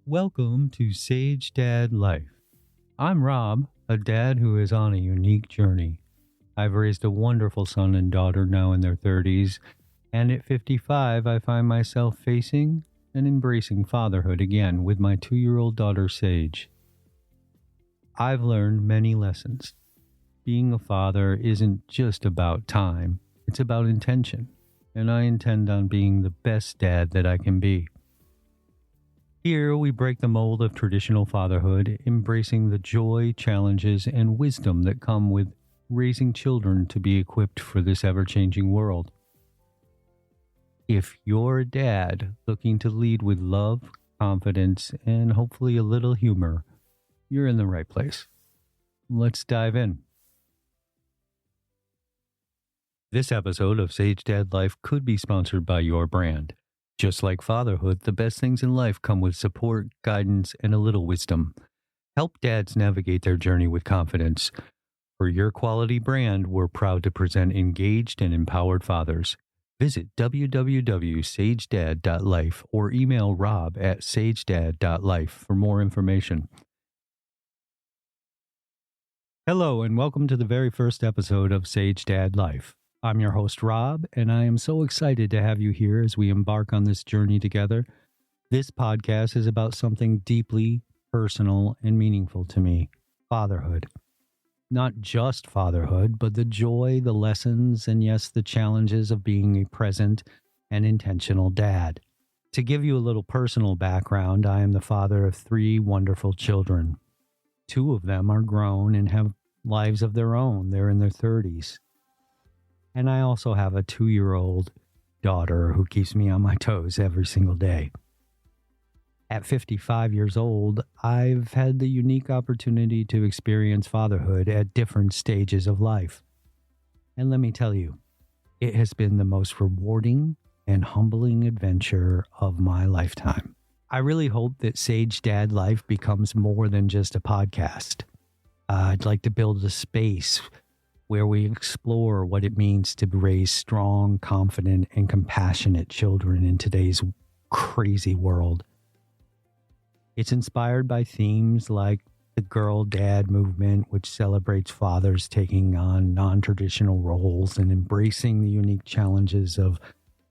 Welcome to Sage Dad Life. I'm Rob, a dad who is on a unique journey. I've raised a wonderful son and daughter now in their 30s, and at 55, I find myself facing and embracing fatherhood again with my 2-year-old daughter, Sage. I've learned many lessons. Being a father isn't just about time, it's about intention, and I intend on being the best dad that I can be. Here, we break the mold of traditional fatherhood, embracing the joy, challenges, and wisdom that come with raising children to be equipped for this ever-changing world. If you're a dad looking to lead with love, confidence, and hopefully a little humor, you're in the right place. Let's dive in. This episode of Sage Dad Life could be sponsored by your brand. Just like fatherhood, the best things in life come with support, guidance, and a little wisdom. Help dads navigate their journey with confidence. For your quality brand, we're proud to present engaged and empowered fathers. Visit www.sagedad.life or email rob@sagedad.life for more information. Hello, and welcome to the very first episode of Sage Dad Life. I'm your host, Rob, and I am so excited to have you here as we embark on this journey together. This podcast is about something deeply personal and meaningful to me, fatherhood. Not just fatherhood, but the joy, the lessons, and yes, the challenges of being a present and intentional dad. To give you a little personal background, I am the father of 3 wonderful children. 2 of them are grown and have lives of their own. They're in their 30s. And I also have a 2-year-old daughter who keeps me on my toes every single day. At 55 years old, I've had the unique opportunity to experience fatherhood at different stages of life. And let me tell you, it has been the most rewarding and humbling adventure of my lifetime. I really hope that Sage Dad Life becomes more than just a podcast. I'd like to build a space where we explore what it means to raise strong, confident, and compassionate children in today's crazy world. It's inspired by themes like the Girl Dad movement, which celebrates fathers taking on non-traditional roles and embracing the unique challenges of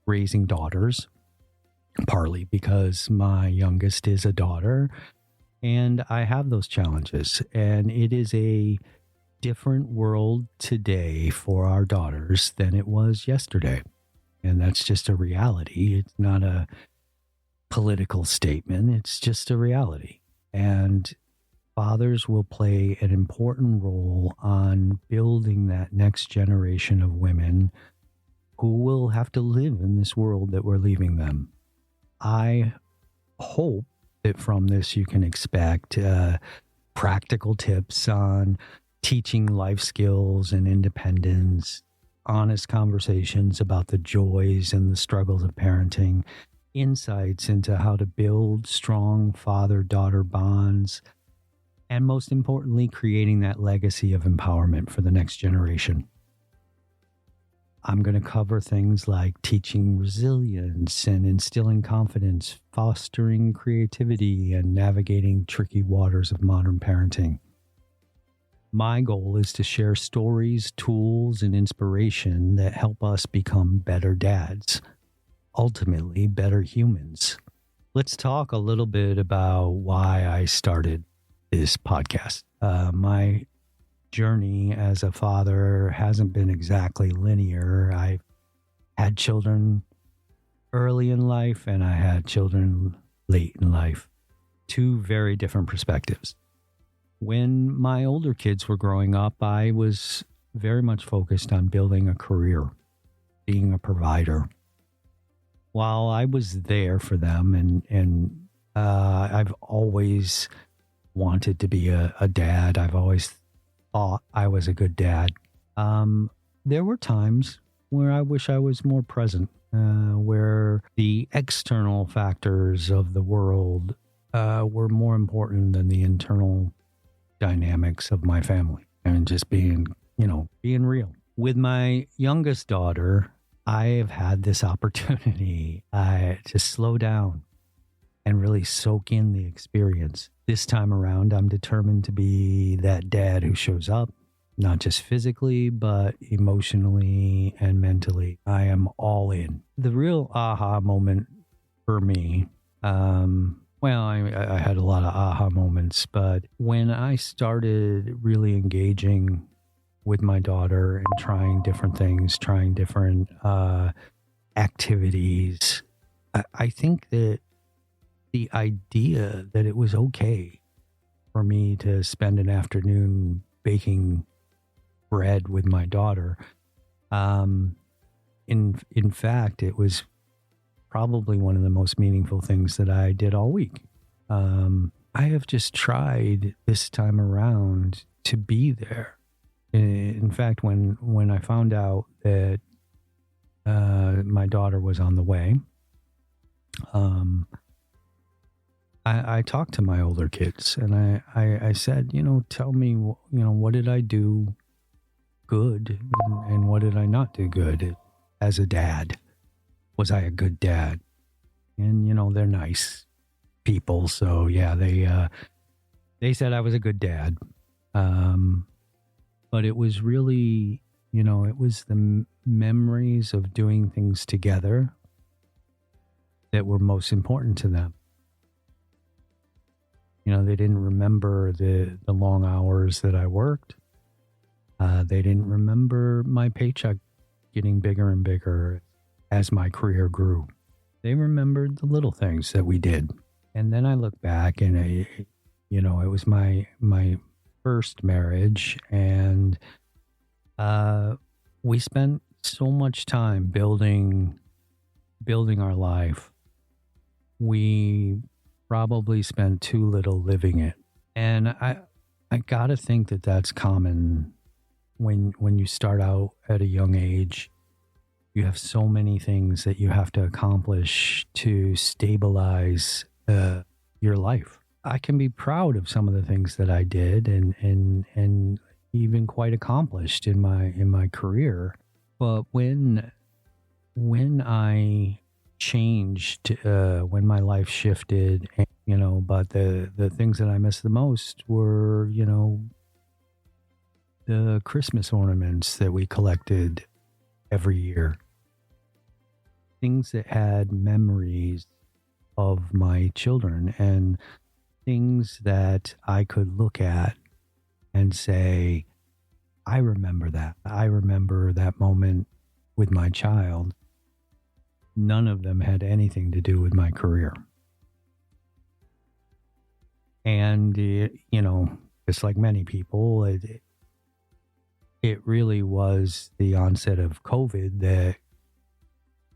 raising daughters, partly because my youngest is a daughter, and I have those challenges, and it is a different world today for our daughters than it was yesterday. And that's just a reality. It's not a political statement. It's just a reality. And fathers will play an important role on building that next generation of women who will have to live in this world that we're leaving them. I hope that from this you can expect practical tips on teaching life skills and independence, honest conversations about the joys and the struggles of parenting, insights into how to build strong father-daughter bonds, and most importantly, creating that legacy of empowerment for the next generation. I'm going to cover things like teaching resilience and instilling confidence, fostering creativity, and navigating tricky waters of modern parenting. My goal is to share stories, tools, and inspiration that help us become better dads, ultimately better humans. Let's talk a little bit about why I started this podcast. My journey as a father hasn't been exactly linear. I had children early in life and I had children late in life. 2 very different perspectives. When my older kids were growing up, I was very much focused on building a career, being a provider. While I was there for them and I've always wanted to be a dad, I've always thought I was a good dad. There were times where I wish I was more present, where the external factors of the world were more important than the internal dynamics of my family and just being real. With my youngest daughter, I have had this opportunity to slow down and really soak in the experience. This time around, I'm determined to be that dad who shows up, not just physically, but emotionally and mentally. I am all in. The real aha moment for me, I had a lot of aha moments, but when I started really engaging with my daughter and trying different things, trying different activities, I think that the idea that it was okay for me to spend an afternoon baking bread with my daughter, in fact, it was probably one of the most meaningful things that I did all week. I have just tried this time around to be there. In fact, when I found out that my daughter was on the way, I talked to my older kids and I said, tell me, what did I do good and what did I not do good as a dad? Was I a good dad? And, they're nice people. So yeah, they said I was a good dad. But it was really, it was the memories of doing things together that were most important to them. They didn't remember the long hours that I worked. They didn't remember my paycheck getting bigger and bigger as my career grew. They remembered the little things that we did. And then I look back and it was my first marriage, and we spent so much time building our life. We probably spent too little living it. And I gotta think that that's common when you start out at a young age. You have so many things that you have to accomplish to stabilize your life. I can be proud of some of the things that I did and even quite accomplished in my career. But when I changed, when my life shifted, but the things that I missed the most were, the Christmas ornaments that we collected every year. Things that had memories of my children and things that I could look at and say, I remember that. I remember that moment with my child. None of them had anything to do with my career. And, just like many people, it really was the onset of COVID that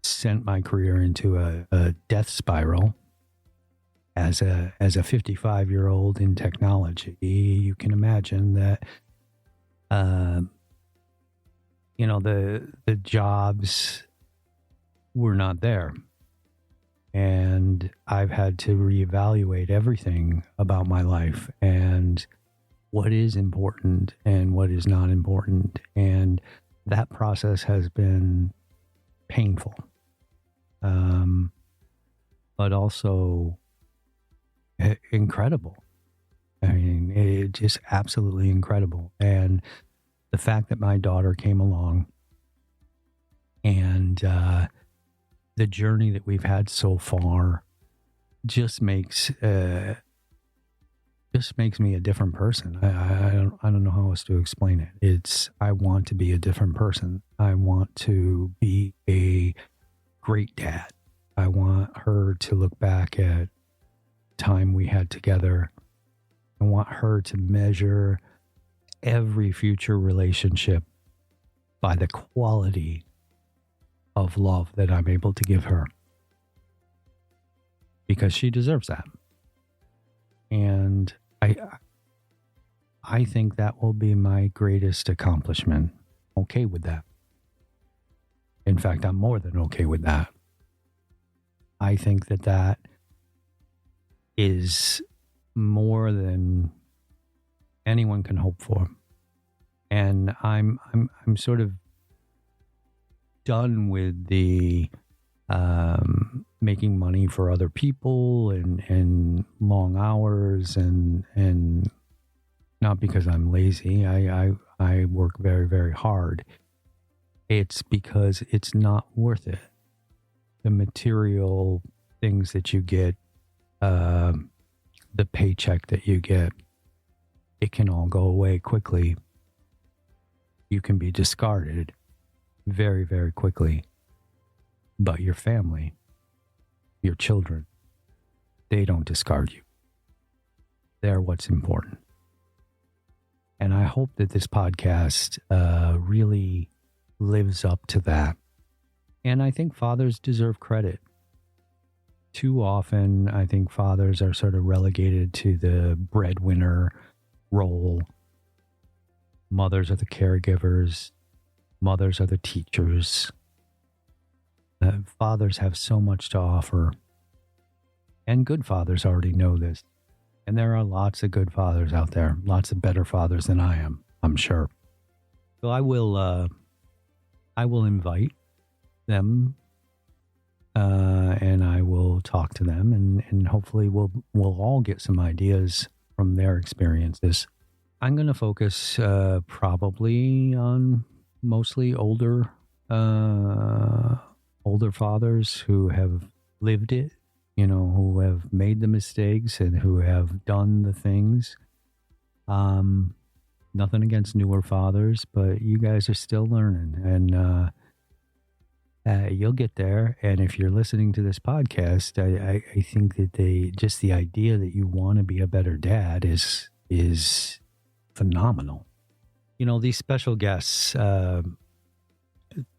sent my career into a death spiral. As a 55-year-old in technology, you can imagine that, the jobs were not there. And I've had to reevaluate everything about my life and what is important and what is not important. And that process has been painful, but also incredible. I mean, it's just absolutely incredible. And the fact that my daughter came along and the journey that we've had so far just makes me a different person. I don't know how else to explain it. I want to be a different person. I want to be a great dad. I want her to look back at time we had together. I want her to measure every future relationship by the quality of love that I'm able to give her, because she deserves that. And I think that will be my greatest accomplishment. Okay with that. In fact, I'm more than okay with that. I think that is more than anyone can hope for. And I'm sort of done with the making money for other people and long hours and not because I'm lazy. I work very, very hard. It's because it's not worth it. The material things that you get, the paycheck that you get, it can all go away quickly. You can be discarded very, very quickly. But your family, your children, they don't discard you. They're what's important. And I hope that this podcast really lives up to that. And I think fathers deserve credit. Too often, I think fathers are sort of relegated to the breadwinner role. Mothers are the caregivers. Mothers are the teachers. Fathers have so much to offer. And good fathers already know this. And there are lots of good fathers out there. Lots of better fathers than I am, I'm sure. So I will invite them and I will talk to them and hopefully we'll all get some ideas from their experiences. I'm going to focus probably on mostly older fathers who have lived it, who have made the mistakes and who have done the things. Nothing against newer fathers, but you guys are still learning and you'll get there. And if you're listening to this podcast, I think that the idea that you want to be a better dad is phenomenal. These special guests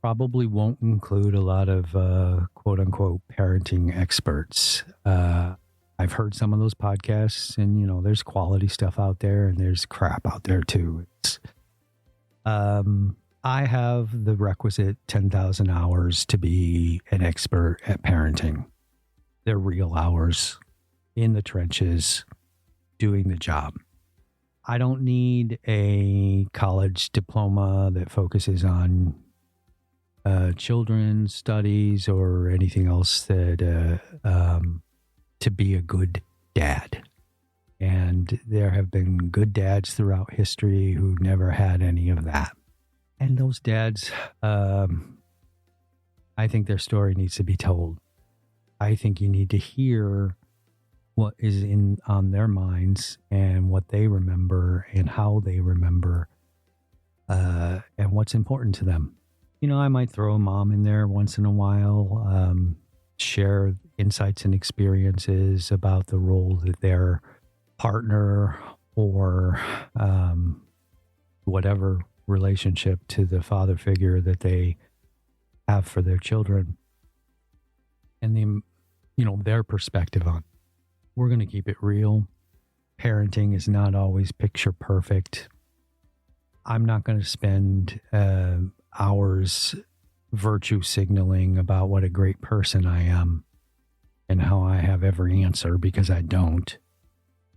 probably won't include a lot of quote unquote parenting experts. I've heard some of those podcasts and, there's quality stuff out there and there's crap out there too. I have the requisite 10,000 hours to be an expert at parenting. They're real hours in the trenches doing the job. I don't need a college diploma that focuses on children's studies or anything else that to be a good dad. And there have been good dads throughout history who never had any of that. And those dads, I think their story needs to be told. I think you need to hear what is on their minds and what they remember and how they remember and what's important to them. I might throw a mom in there once in a while, share insights and experiences about the role that their partner or whatever relationship to the father figure that they have for their children and their perspective on it. We're going to keep it real. Parenting is not always picture perfect. I'm not going to spend hours virtue signaling about what a great person I am and how I have every answer, because I don't.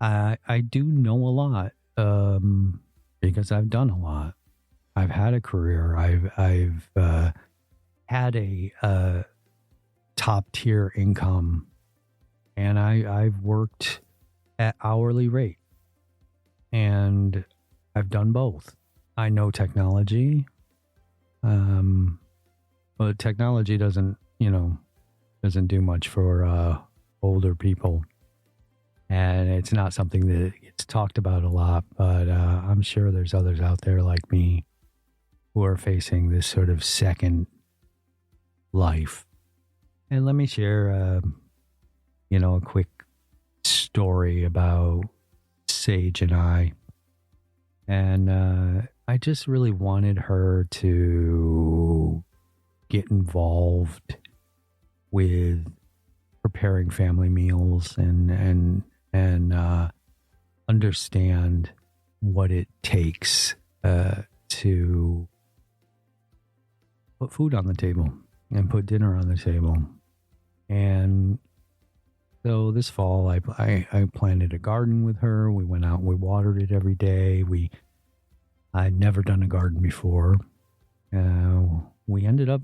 I do know a lot because I've done a lot. I've had a career. I've had a top tier income, and I've worked at hourly rate, and I've done both. I know technology, but technology doesn't do much for older people, and it's not something that gets talked about a lot. But I'm sure there's others out there like me who are facing this sort of second life. And let me share, a quick story about Sage and I. And I just really wanted her to get involved with preparing family meals and understand what it takes to put food on the table and put dinner on the table. And so this fall, I planted a garden with her. We went out and we watered it every day. I'd never done a garden before. We ended up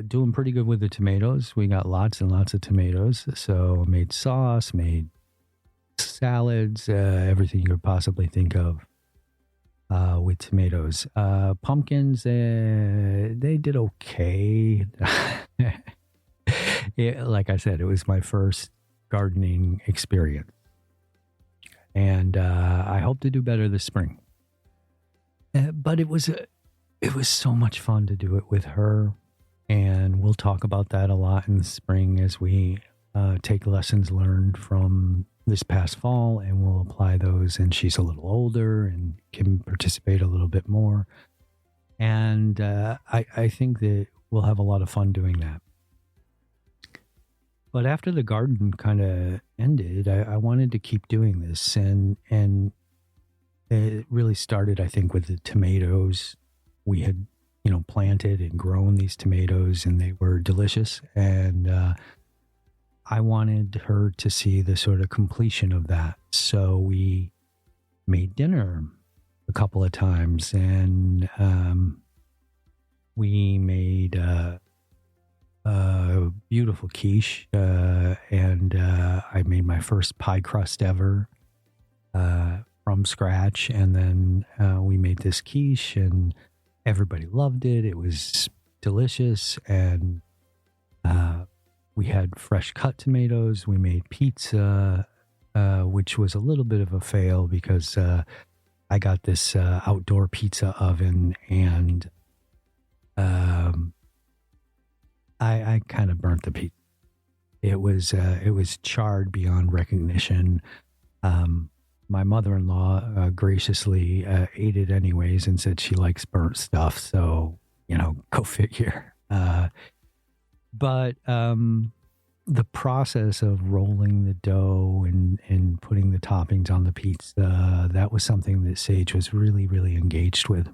doing pretty good with the tomatoes. We got lots and lots of tomatoes. So made sauce, made salads, everything you could possibly think of with tomatoes. Pumpkins, they did okay. Like I said, it was my first gardening experience. And I hope to do better this spring. But it was so much fun to do it with her. And we'll talk about that a lot in the spring as we take lessons learned from this past fall, and we'll apply those. And she's a little older and can participate a little bit more. And I think that we'll have a lot of fun doing that. But after the garden kind of ended, I wanted to keep doing this. And it really started, I think, with the tomatoes. We had, planted and grown these tomatoes, and they were delicious. And I wanted her to see the sort of completion of that. So we made dinner a couple of times, and we made a beautiful quiche, and I made my first pie crust ever from scratch. And then we made this quiche, and everybody loved it. It was delicious, and we had fresh cut tomatoes. We made pizza, which was a little bit of a fail because I got this outdoor pizza oven, and I kind of burnt the pizza. It was charred beyond recognition. My mother-in-law graciously ate it anyways and said she likes burnt stuff. So, go figure. But the process of rolling the dough and putting the toppings on the pizza, that was something that Sage was really, really engaged with.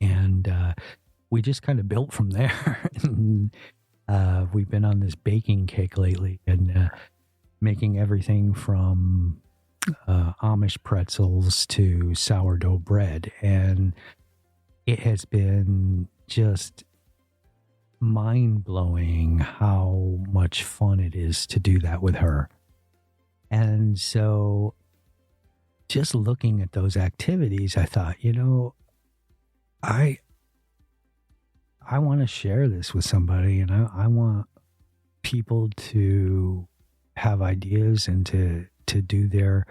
And we just kind of built from there. And, we've been on this baking kick lately, and making everything from Amish pretzels to sourdough bread. And it has been just mind-blowing how much fun it is to do that with her. And so just looking at those activities, I thought, I want to share this with somebody, and I want people to have ideas and to do their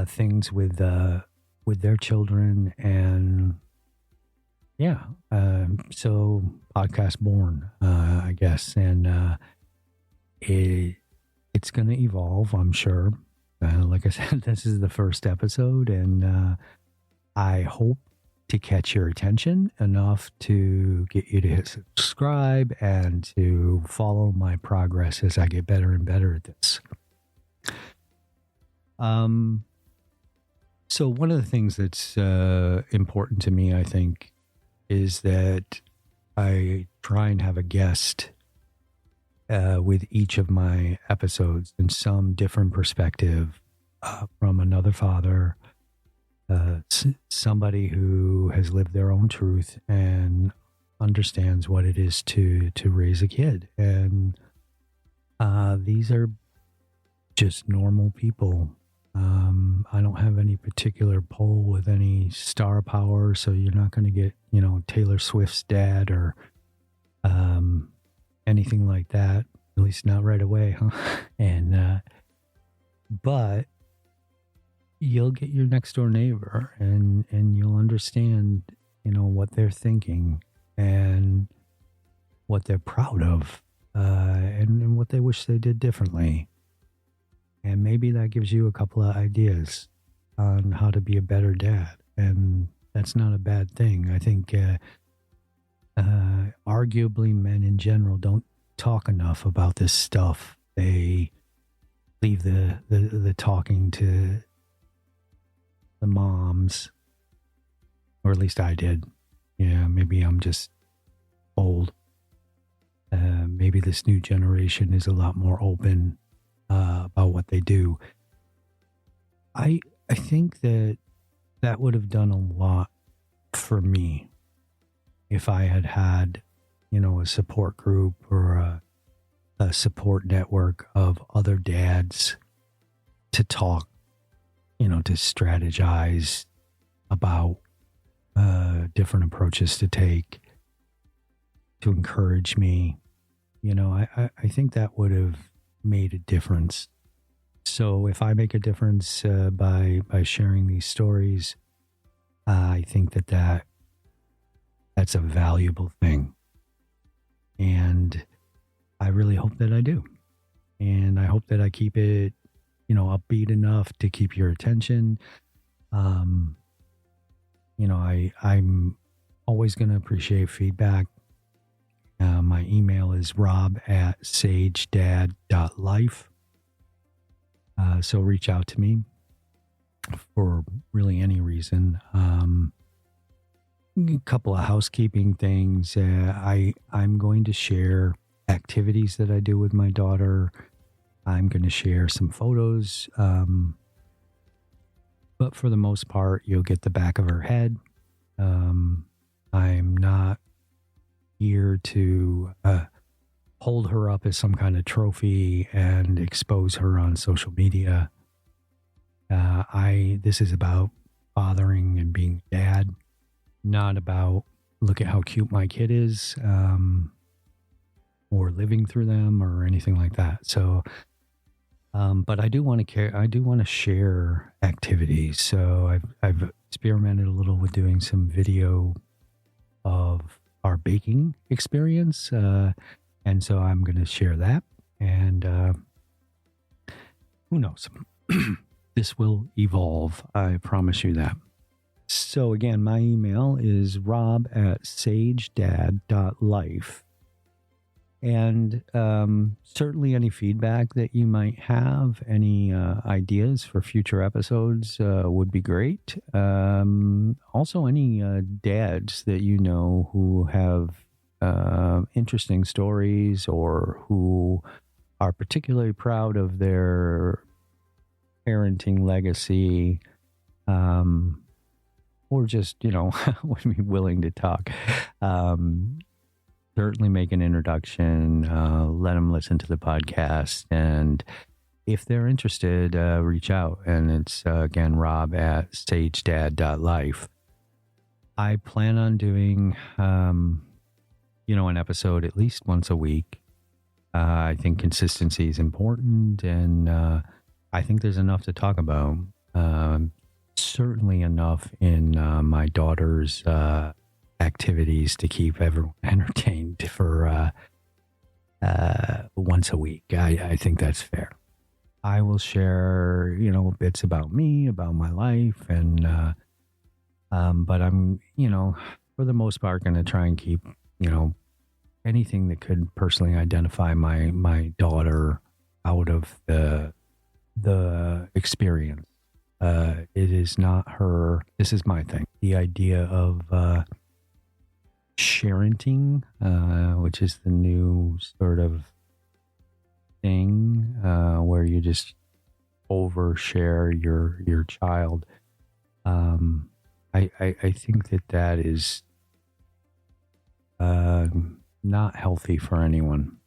things with their children. And so podcast born, I guess. And it's going to evolve, I'm sure. Like I said, this is the first episode, and I hope to catch your attention enough to get you to hit subscribe and to follow my progress as I get better and better at this. So one of the things that's important to me, I think, is that I try and have a guest with each of my episodes in some different perspective from another father, somebody who has lived their own truth and understands what it is to raise a kid. And these are just normal people. I don't have any particular pull with any star power, so you're not going to get, Taylor Swift's dad or anything like that, at least not right away, huh? And but you'll get your next door neighbor, and you'll understand, what they're thinking and what they're proud of, and what they wish they did differently. And maybe that gives you a couple of ideas on how to be a better dad. And that's not a bad thing. I think arguably men in general don't talk enough about this stuff. They leave the talking to the moms, or at least I did. Yeah, maybe I'm just old. Maybe this new generation is a lot more open about what they do. I think that would have done a lot for me. if I had had, a support group or a support network of other dads to talk, to strategize about different approaches to take, to encourage me, I think that would have made a difference. So if I make a difference by sharing these stories, I think that's a valuable thing. And I really hope that I do. And I hope that I keep it, upbeat enough to keep your attention. I'm always going to appreciate feedback. My email is rob@sagedad.life. So reach out to me for really any reason. A couple of housekeeping things. I'm going to share activities that I do with my daughter. I'm going to share some photos. But for the most part, you'll get the back of her head. I'm not here to hold her up as some kind of trophy and expose her on social media. This is about fathering and being dad, not about look at how cute my kid is, or living through them or anything like that. So, but I do want to share activities. So I've experimented a little with doing some video of our baking experience. And so I'm going to share that. And who knows? This will evolve. I promise you that. So again, my email is rob@sagedad.life. And certainly any feedback that you might have, any ideas for future episodes would be great. Also, any dads that you know who have interesting stories or who are particularly proud of their parenting legacy, or just, would be willing to talk. Certainly make an introduction, let them listen to the podcast. And if they're interested, reach out. And it's, again, rob@sagedad.life. I plan on doing, an episode at least once a week. I think consistency is important. And I think there's enough to talk about. Certainly enough in my daughter's activities to keep everyone entertained for once a week. I think that's fair. I will share, bits about me, about my life, and but I'm, for the most part, going to try and keep, anything that could personally identify my daughter out of the experience. It is not her. This is my thing. The idea of sharenting, which is the new sort of thing where you just overshare your child. I think that is not healthy for anyone.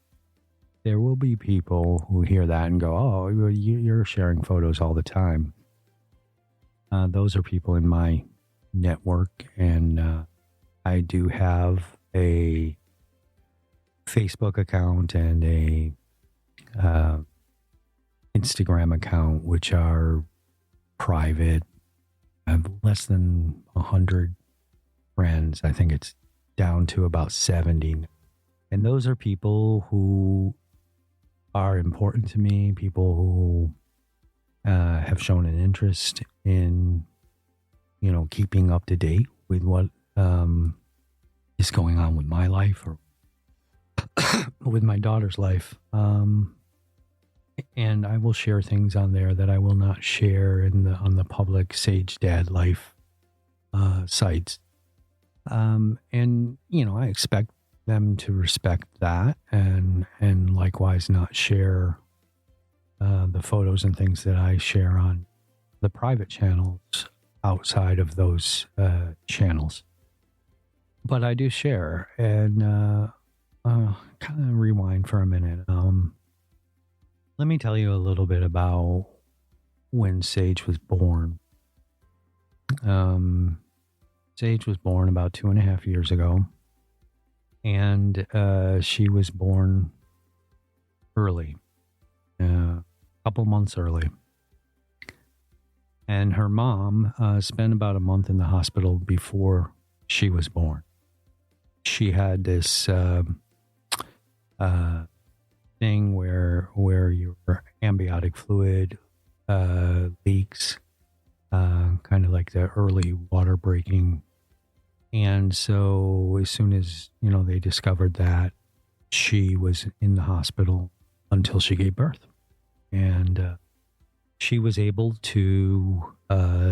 There will be people who hear that and go, "Oh, you're sharing photos all the time." Those are people in my network, and I do have a Facebook account and a Instagram account, which are private. I have less than 100 friends. I think it's down to about 70. And those are people who are important to me, people who have shown an interest in, keeping up to date with what is going on with my life or with my daughter's life. And I will share things on there that I will not share on the public Sage Dad Life sites. And I expect them to respect that and likewise not share the photos and things that I share on the private channels outside of those channels. but I do share. And kind of rewind for a minute. Let me tell you a little bit about when Sage was born. Sage was born about 2.5 years ago, and she was born early, a couple months early. And her mom spent about a month in the hospital before she was born. She had this thing where your amniotic fluid leaks, kind of like the early water breaking. And so as soon as, they discovered that, she was in the hospital until she gave birth. And she was able to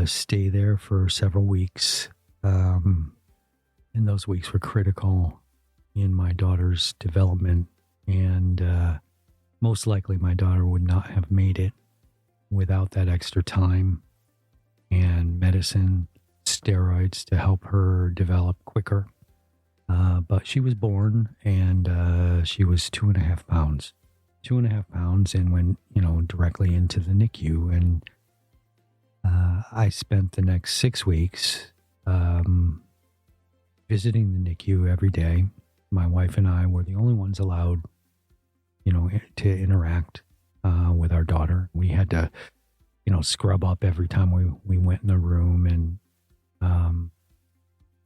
stay there for several weeks. And those weeks were critical in my daughter's development. And most likely my daughter would not have made it without that extra time and medicine, steroids to help her develop quicker. But she was born, and she was 2.5 pounds. 2.5 pounds, and went, directly into the NICU. And I spent the next 6 weeks visiting the NICU every day. My wife and I were the only ones allowed, to interact with our daughter. We had to, scrub up every time we went in the room and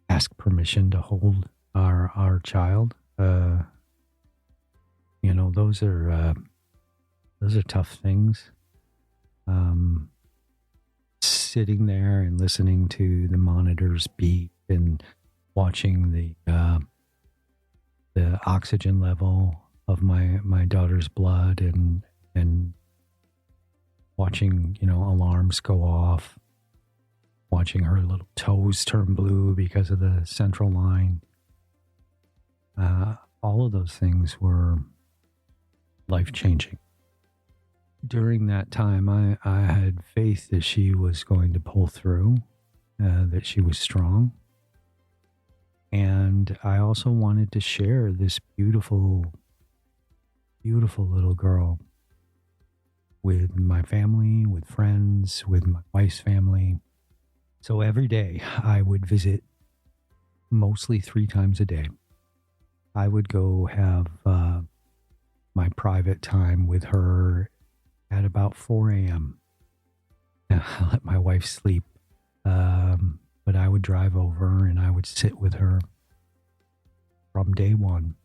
ask permission to hold our child. Those are tough things. Sitting there and listening to the monitors beep and watching the oxygen level of my daughter's blood and watching, alarms go off, watching her little toes turn blue because of the central line. All of those things were life-changing. During that time, I had faith that she was going to pull through, that she was strong. And I also wanted to share this beautiful, beautiful little girl with my family, with friends, with my wife's family. So every day I would visit, mostly 3 times a day. I would go have my private time with her at about 4 a.m. I let my wife sleep, but I would drive over and I would sit with her from day one.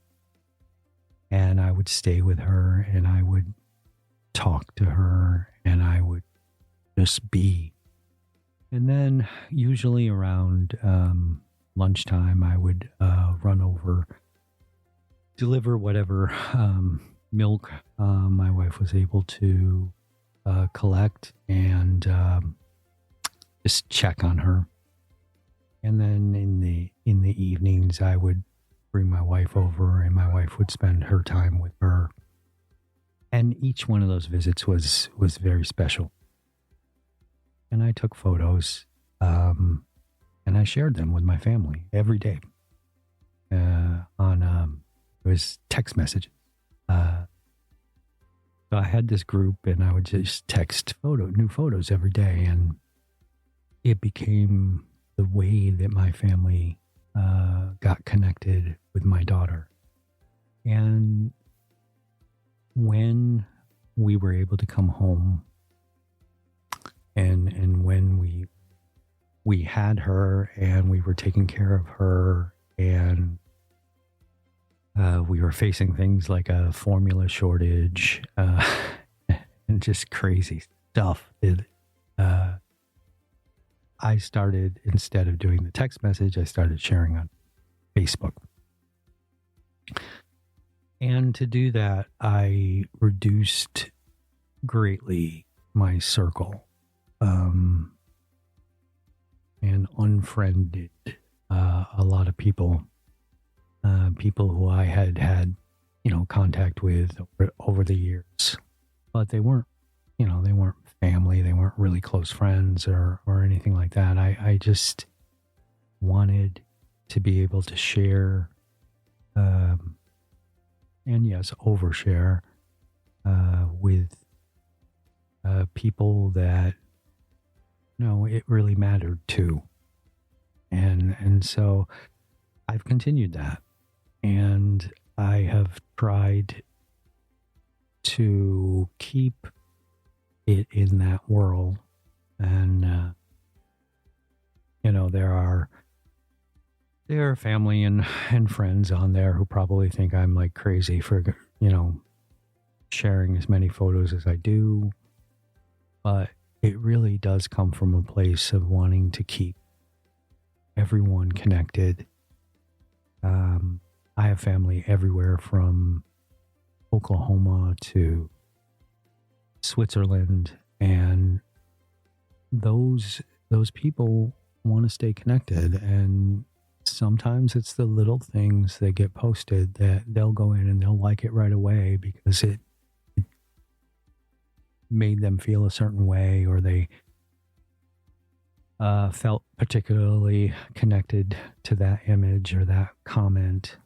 And I would stay with her and I would talk to her and I would just be. And then usually around lunchtime, I would run over, deliver whatever milk my wife was able to collect, and just check on her. And then in the evenings, I would bring my wife over, and my wife would spend her time with her. And each one of those visits was very special. And I took photos, and I shared them with my family every day on it was text messages. So I had this group, and I would just text new photos every day, and it became the way that my family got connected with my daughter. And when we were able to come home, and when we had her and we were taking care of her, and we were facing things like a formula shortage and just crazy stuff. I started, instead of doing the text message, I started sharing on Facebook. And to do that, I reduced greatly my circle and unfriended a lot of people. People who I had contact with over the years, but they weren't family. They weren't really close friends or anything like that. I just wanted to be able to share, and yes, overshare with people that it really mattered to, and so I've continued that, and I have tried to keep it in that world, and there are family and friends on there who probably think I'm like crazy for sharing as many photos as I do, but it really does come from a place of wanting to keep everyone connected. I have family everywhere from Oklahoma to Switzerland, and those people want to stay connected, and sometimes it's the little things that get posted that they'll go in and they'll like it right away because it made them feel a certain way, or they felt particularly connected to that image or that comment.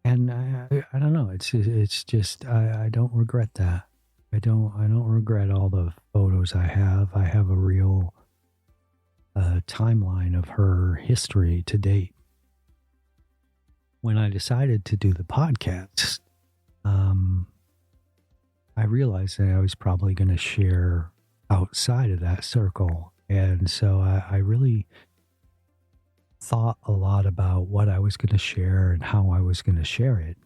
And I don't know. It's just I don't regret that. I don't regret all the photos I have. I have a real timeline of her history to date. When I decided to do the podcast, I realized that I was probably going to share outside of that circle. And so I really thought a lot about what I was going to share and how I was going to share it.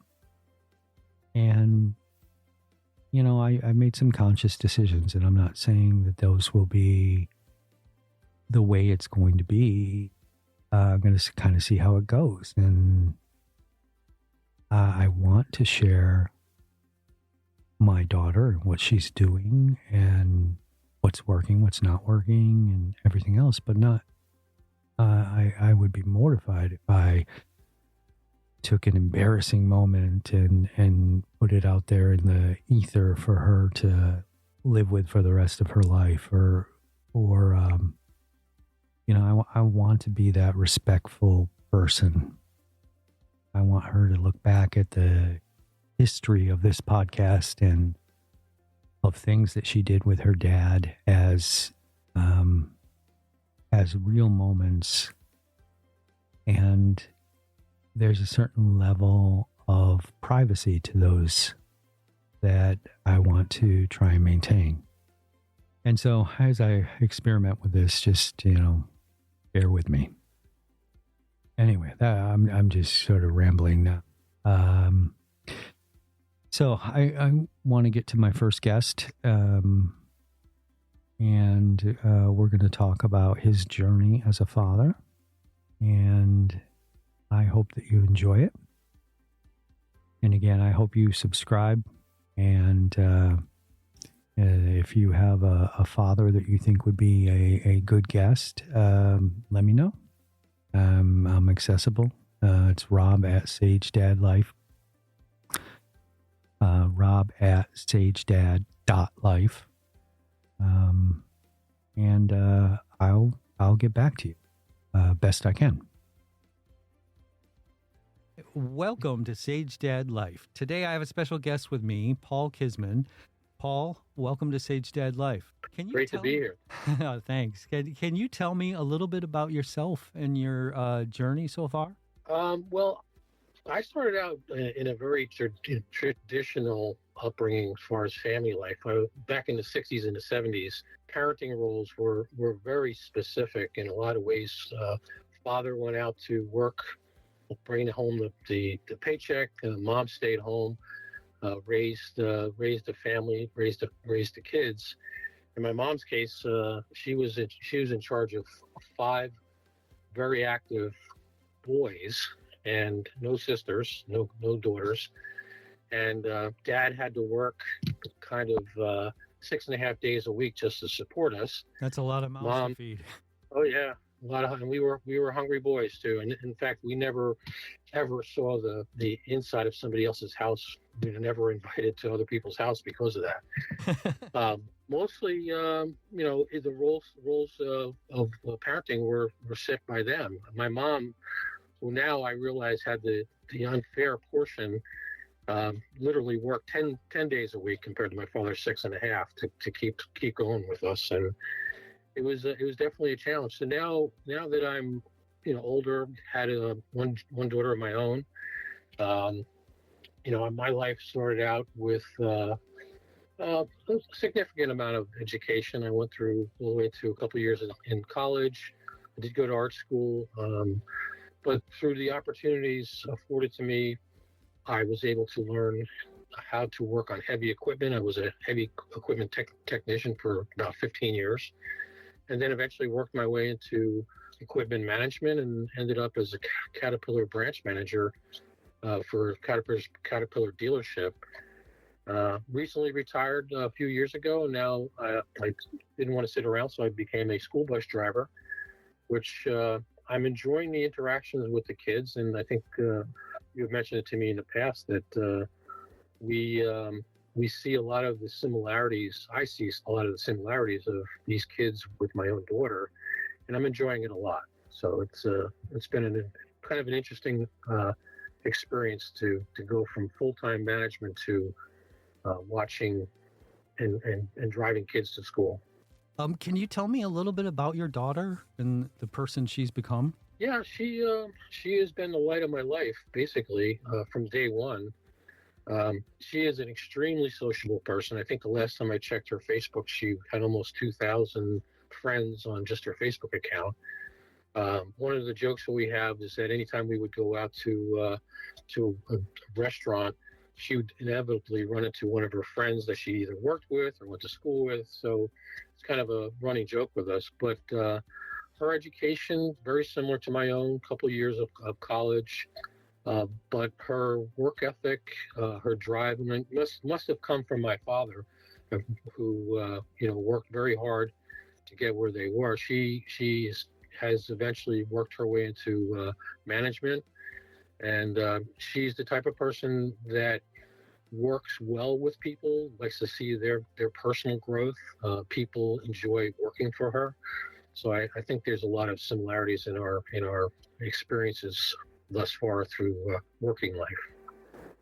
And, I made some conscious decisions, and I'm not saying that those will be the way it's going to be. I'm going to kind of see how it goes. And I want to share my daughter and what she's doing and what's working, what's not working, and everything else, but not. I would be mortified if I took an embarrassing moment and put it out there in the ether for her to live with for the rest of her life, or I want to be that respectful person. I want her to look back at the history of this podcast and of things that she did with her dad as real moments. And there's a certain level of privacy to those that I want to try and maintain. And so as I experiment with this, just, bear with me. Anyway, I'm just sort of rambling now. So I want to get to my first guest, and we're going to talk about his journey as a father, and I hope that you enjoy it. And again, I hope you subscribe, and if you have a father that you think would be a good guest, let me know. I'm accessible. It's Rob at SageDadLife. Rob at sagedad.life. And I'll get back to you best I can. Welcome to Sage Dad Life. Today I have a special guest with me, Paul Kizmann. Paul, welcome to Sage Dad Life. Great to be here. Thanks. Can you tell me a little bit about yourself and your journey so far? Well, I started out in a very traditional upbringing as far as family life. Back in the 60s and the 70s, parenting roles were very specific in a lot of ways. Father went out to work, bring home the paycheck. Mom stayed home, raised the family, raised the kids. In my mom's case, she was in charge of 5 very active boys and no sisters, no daughters. And Dad had to work kind of 6.5 days a week just to support us. That's a lot of mouths to feed. Oh yeah, a lot of, and we were hungry boys too. And in fact, we never ever saw the inside of somebody else's house. We were never invited to other people's house because of that. Mostly, the roles of parenting were set by them. My mom Well, now I realize had the unfair portion, literally worked 10 days a week compared to my father's 6.5 to keep going with us. And it was definitely a challenge. So now that I'm, older, had one daughter of my own, my life started out with a significant amount of education. I went through all the way to a couple of years in college. I did go to art school, but through the opportunities afforded to me, I was able to learn how to work on heavy equipment. I was a heavy equipment technician for about 15 years, and then eventually worked my way into equipment management and ended up as a Caterpillar branch manager for Caterpillar dealership. Recently retired a few years ago, and now I didn't want to sit around, so I became a school bus driver, which I'm enjoying the interactions with the kids. And I think you've mentioned it to me in the past that we see a lot of the similarities. I see a lot of the similarities of these kids with my own daughter, and I'm enjoying it a lot. So it's been kind of an interesting experience to go from full-time management to watching and driving kids to school. Can you tell me a little bit about your daughter and the person she's become? Yeah, she has been the light of my life, basically, from day one. She is an extremely sociable person. I think the last time I checked her Facebook, she had almost 2,000 friends on just her Facebook account. One of the jokes that we have is that anytime we would go out to a restaurant, she would inevitably run into one of her friends that she either worked with or went to school with. So it's kind of a running joke with us. But her education, very similar to my own, couple of years of college. But her work ethic, her drive, must have come from my father, who worked very hard to get where they were. She has eventually worked her way into management. And she's the type of person that works well with people, likes to see their personal growth. People enjoy working for her. So I think there's a lot of similarities in our experiences thus far through working life.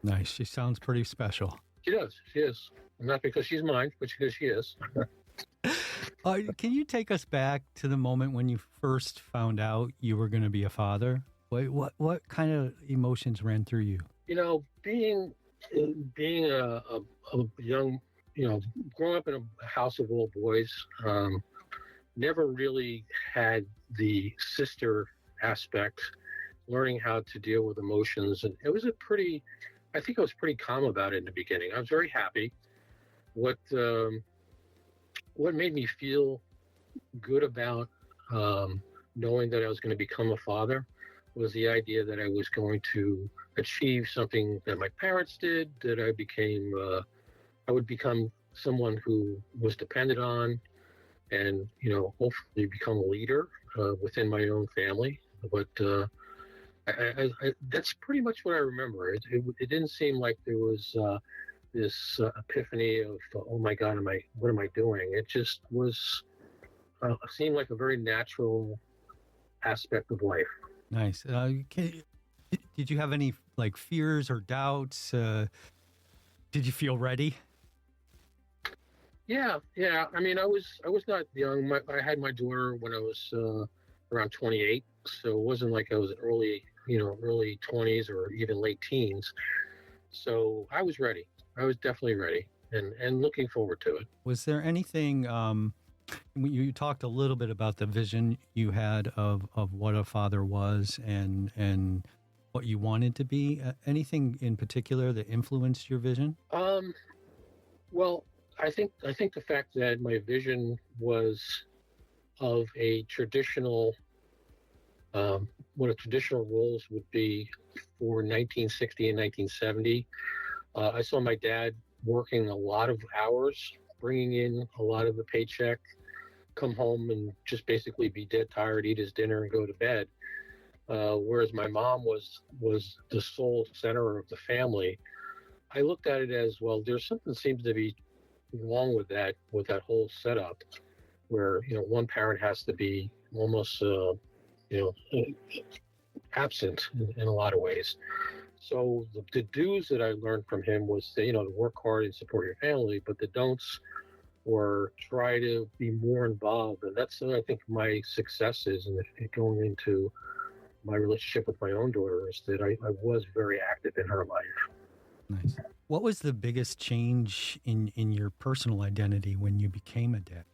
Nice. She sounds pretty special. She does. She is. Not because she's mine, but because she is. Can you take us back to the moment when you first found out you were going to be a father? What kind of emotions ran through you? Being a young, growing up in a house of all boys, never really had the sister aspect, learning how to deal with emotions. And it was I think I was pretty calm about it in the beginning. I was very happy. What made me feel good about knowing that I was going to become a father was the idea that I was going to achieve something that my parents did, that I would become someone who was depended on and, hopefully become a leader within my own family. But that's pretty much what I remember. It didn't seem like there was this epiphany of, oh my God, what am I doing? It just seemed like a very natural aspect of life. Nice. Did you have any fears or doubts? Did you feel ready? Yeah. I mean, I was not young. I had my daughter when I was around 28, so it wasn't like I was in early 20s or even late teens. So I was ready. I was definitely ready and looking forward to it. Was there anything? You talked a little bit about the vision you had of what a father was and what you wanted to be. Anything in particular that influenced your vision? Well, I think the fact that my vision was of a traditional, what a traditional roles would be for 1960 and 1970. I saw my dad working a lot of hours, bringing in a lot of the paycheck, come home and just basically be dead tired, eat his dinner and go to bed. Whereas my mom was the sole center of the family. I looked at it as, well, there's something seems to be wrong with that whole setup where, one parent has to be almost, absent in a lot of ways. So the do's that I learned from him was to, to work hard and support your family, but the don'ts were try to be more involved. And that's, I think, my success is, and going into my relationship with my own daughter, is that I was very active in her life. Nice. What was the biggest change in your personal identity when you became a dad?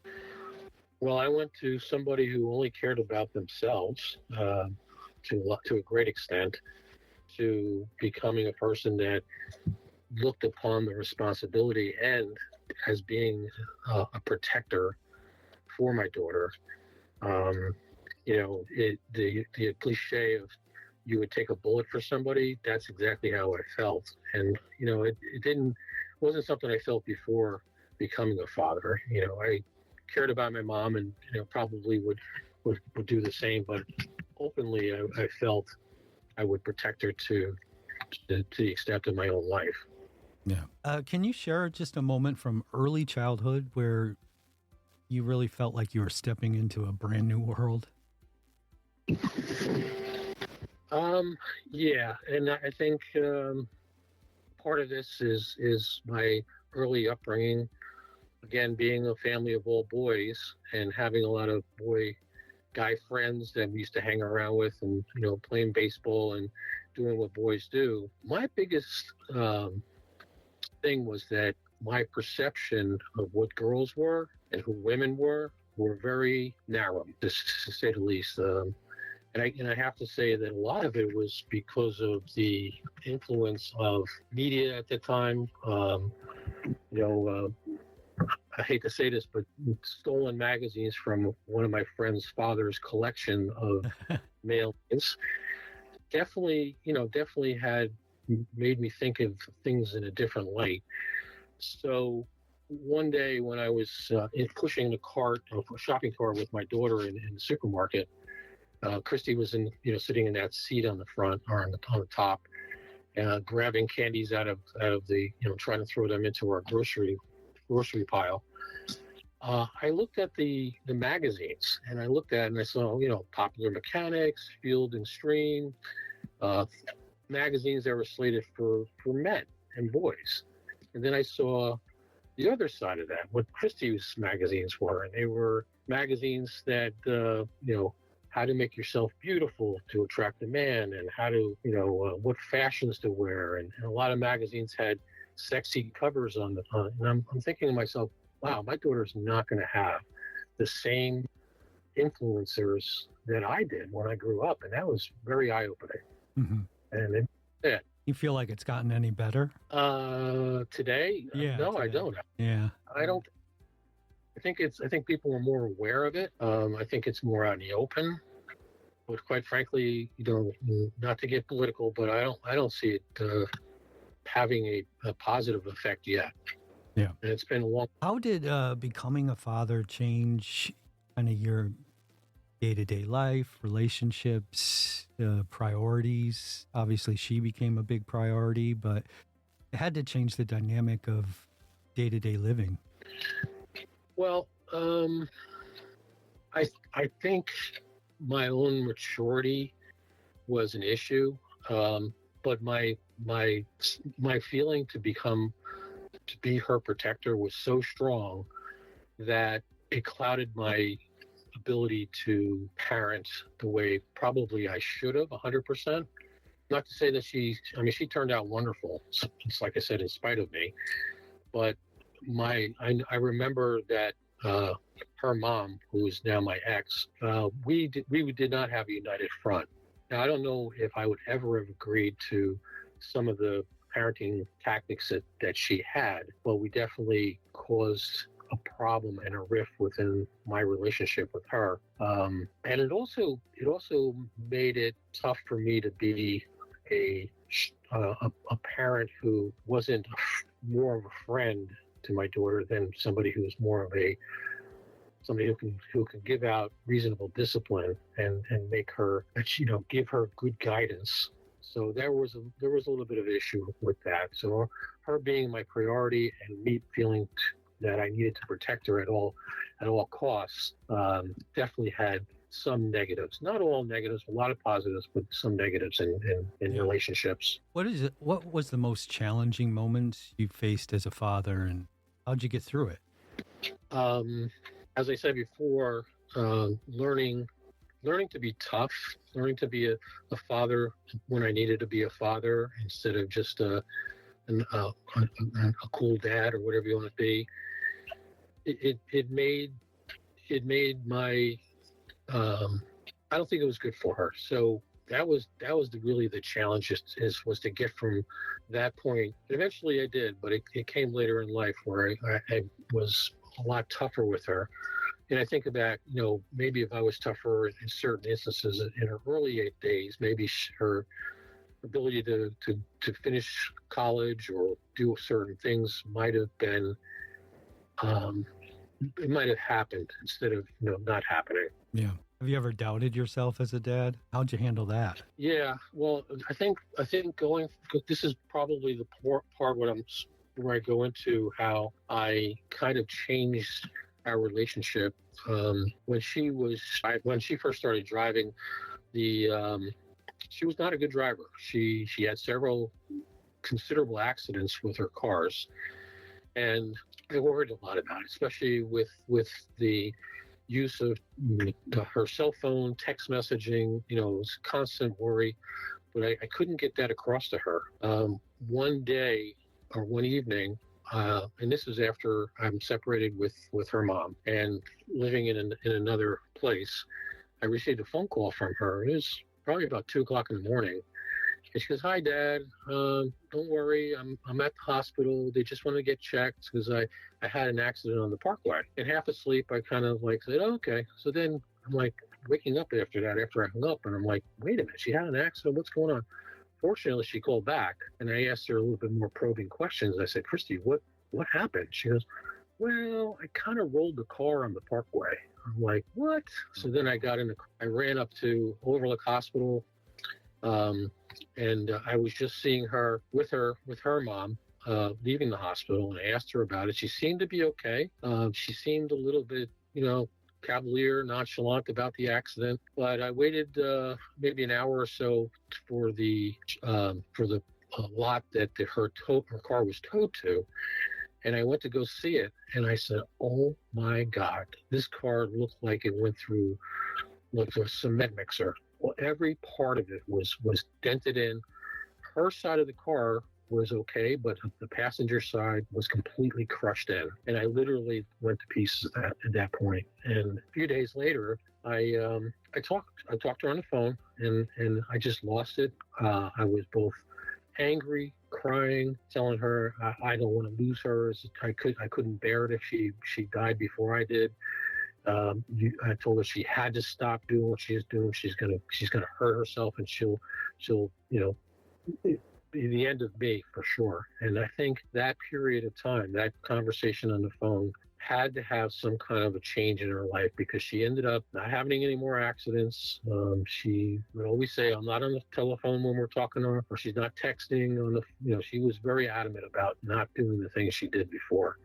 Well, I went to somebody who only cared about themselves to a great extent, to becoming a person that looked upon the responsibility and as being a protector for my daughter. The cliche of you would take a bullet for somebody, that's exactly how I felt. And, it wasn't something I felt before becoming a father. I cared about my mom and, probably would do the same, but openly I felt I would protect her to the extent of my own life. Yeah. Can you share just a moment from early childhood where you really felt like you were stepping into a brand new world? Yeah, and I think part of this is my early upbringing. Again, being a family of all boys and having a lot of guy friends that we used to hang around with, and playing baseball and doing what boys do. My biggest thing was that my perception of what girls were and who women were very narrow, to say the least. And I have to say that a lot of it was because of the influence of media at the time. I hate to say this, but stolen magazines from one of my friend's father's collection of mailings definitely had made me think of things in a different light. So one day when I was pushing a shopping cart with my daughter in the supermarket, Christy was sitting in that seat on the front or on the top, grabbing candies out of the, trying to throw them into our grocery pile. I looked at the magazines, and I looked at it and I saw, Popular Mechanics, Field and Stream, magazines that were slated for men and boys. And then I saw the other side of that, what Christie's magazines were. And they were magazines that, how to make yourself beautiful to attract a man, and how to, what fashions to wear. And a lot of magazines had sexy covers on the and I'm thinking to myself, wow, my daughter's not going to have the same influencers that I did when I grew up. And that was very eye-opening. Mm-hmm. And it. You feel like it's gotten any better? Today? Yeah. No, today. I don't. Yeah. I don't. I think people are more aware of it. I think it's more out in the open. But quite frankly, not to get political, but I don't see it having a positive effect yet. Yeah. And it's been a long. How did becoming a father change kind of your day-to-day life, relationships, priorities? Obviously, she became a big priority, but it had to change the dynamic of day-to-day living. Well, I think my own maturity was an issue, but my feeling to be her protector was so strong that it clouded my ability to parent the way probably I should have 100%. Not to say that she turned out wonderful. It's like I said, in spite of me, but I remember that her mom, who is now my ex, we did not have a united front. Now, I don't know if I would ever have agreed to some of the parenting tactics that she had, but we definitely caused a problem and a rift within my relationship with her. And it also made it tough for me to be a parent who wasn't more of a friend to my daughter than somebody who was more of somebody who can give out reasonable discipline and make her, give her good guidance. So there was a little bit of an issue with that. So her being my priority and me feeling that I needed to protect her at all at all costs, definitely had some negatives. Not all negatives, a lot of positives, but some negatives in relationships. What is it? What was the most challenging moment you faced as a father, and how'd you get through it? As I said before, learning to be tough, learning to be a father when I needed to be a father instead of just a cool dad or whatever you want to be. It made my I don't think it was good for her. So that was really the challenge was to get from that point. Eventually I did, but it came later in life where I was a lot tougher with her. And I think about, maybe if I was tougher in certain instances in her early days, maybe her ability to finish college or do certain things might have been, it might have happened instead of, not happening. Yeah. Have you ever doubted yourself as a dad? How'd you handle that? Yeah. Well, I think this is probably the part where I go into how I kind of changed our relationship. When she first started driving, she was not a good driver. She had several considerable accidents with her cars, and I worried a lot about it, especially with the use of her cell phone, text messaging. It was constant worry, but I couldn't get that across to her. One day or one evening, and this is after I'm separated with her mom and living in another place, I received a phone call from her. It was probably about 2:00 in the morning. And she goes, "Hi, Dad. Don't worry. I'm at the hospital. They just want to get checked because I had an accident on the parkway." And half asleep, I kind of said, "Oh, okay." So then I'm waking up after that, after I hung up, and I'm like, "Wait a minute. She had an accident. What's going on?" Fortunately, she called back, and I asked her a little bit more probing questions. I said, "Christy, what happened?" She goes, "Well, I kind of rolled the car on the parkway." I'm like, "What?" So then I ran up to Overlook Hospital, and I was just seeing her with her mom, leaving the hospital, and I asked her about it. She seemed to be okay. She seemed a little bit, cavalier, nonchalant about the accident, but I waited maybe an hour or so for the lot that her car was towed to, and I went to go see it, and I said, "Oh my God, this car looked like it went through like a cement mixer." Well, every part of it was dented in. Her side of the car was okay, but the passenger side was completely crushed in. And I literally went to pieces at that point. And a few days later, I talked to her on the phone, and I just lost it. I was both angry, crying, telling her I don't want to lose her. I couldn't bear it if she died before I did. I told her she had to stop doing what she's doing. She's gonna hurt herself, and she'll be the end of me for sure. And I think that period of time, that conversation on the phone, had to have some kind of a change in her life, because she ended up not having any more accidents. She would always say, "I'm not on the telephone when we're talking to her," or she's not texting on the. She was very adamant about not doing the things she did before.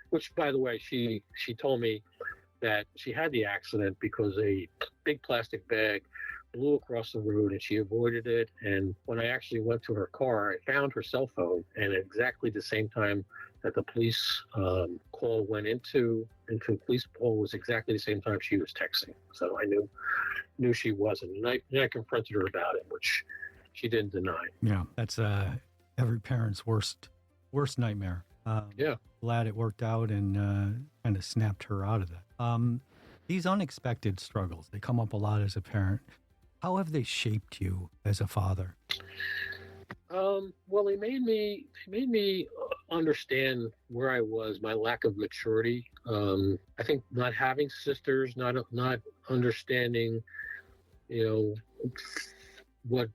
Which, by the way, she told me that she had the accident because a big plastic bag blew across the road and she avoided it. And when I actually went to her car, I found her cell phone, and at exactly the same time that the police call went into police call was exactly the same time she was texting. So I knew she wasn't. And I confronted her about it, which she didn't deny. Yeah, that's every parent's worst nightmare. Yeah. Glad it worked out and kind of snapped her out of that. These unexpected struggles, they come up a lot as a parent. How have they shaped you as a father? Well, they made me understand where I was, my lack of maturity. I think not having sisters, not understanding, what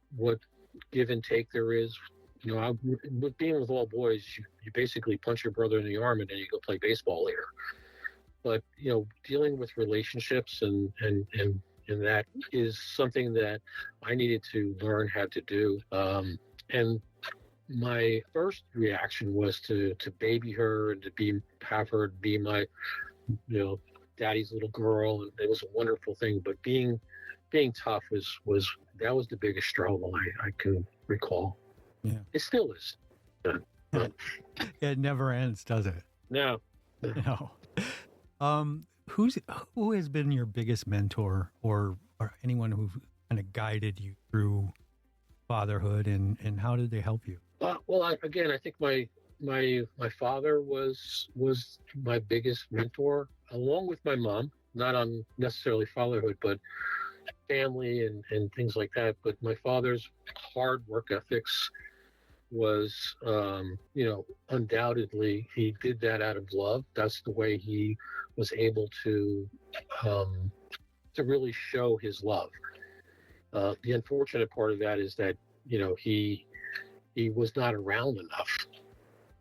give and take there is. With being with all boys, you basically punch your brother in the arm and then you go play baseball later. But dealing with relationships and that is something that I needed to learn how to do. And my first reaction was to baby her and to have her be my daddy's little girl, and it was a wonderful thing. But being tough was that was the biggest struggle I can recall. Yeah. It still is. It never ends, does it? No. No. Who has been your biggest mentor or anyone who kind of guided you through fatherhood, and how did they help you? Well, I think my father was my biggest mentor, along with my mom. Not on necessarily fatherhood, but family and things like that. But my father's hard work ethics was, undoubtedly he did that out of love. That's the way he was able to really show his love. The unfortunate part of that is that he was not around enough.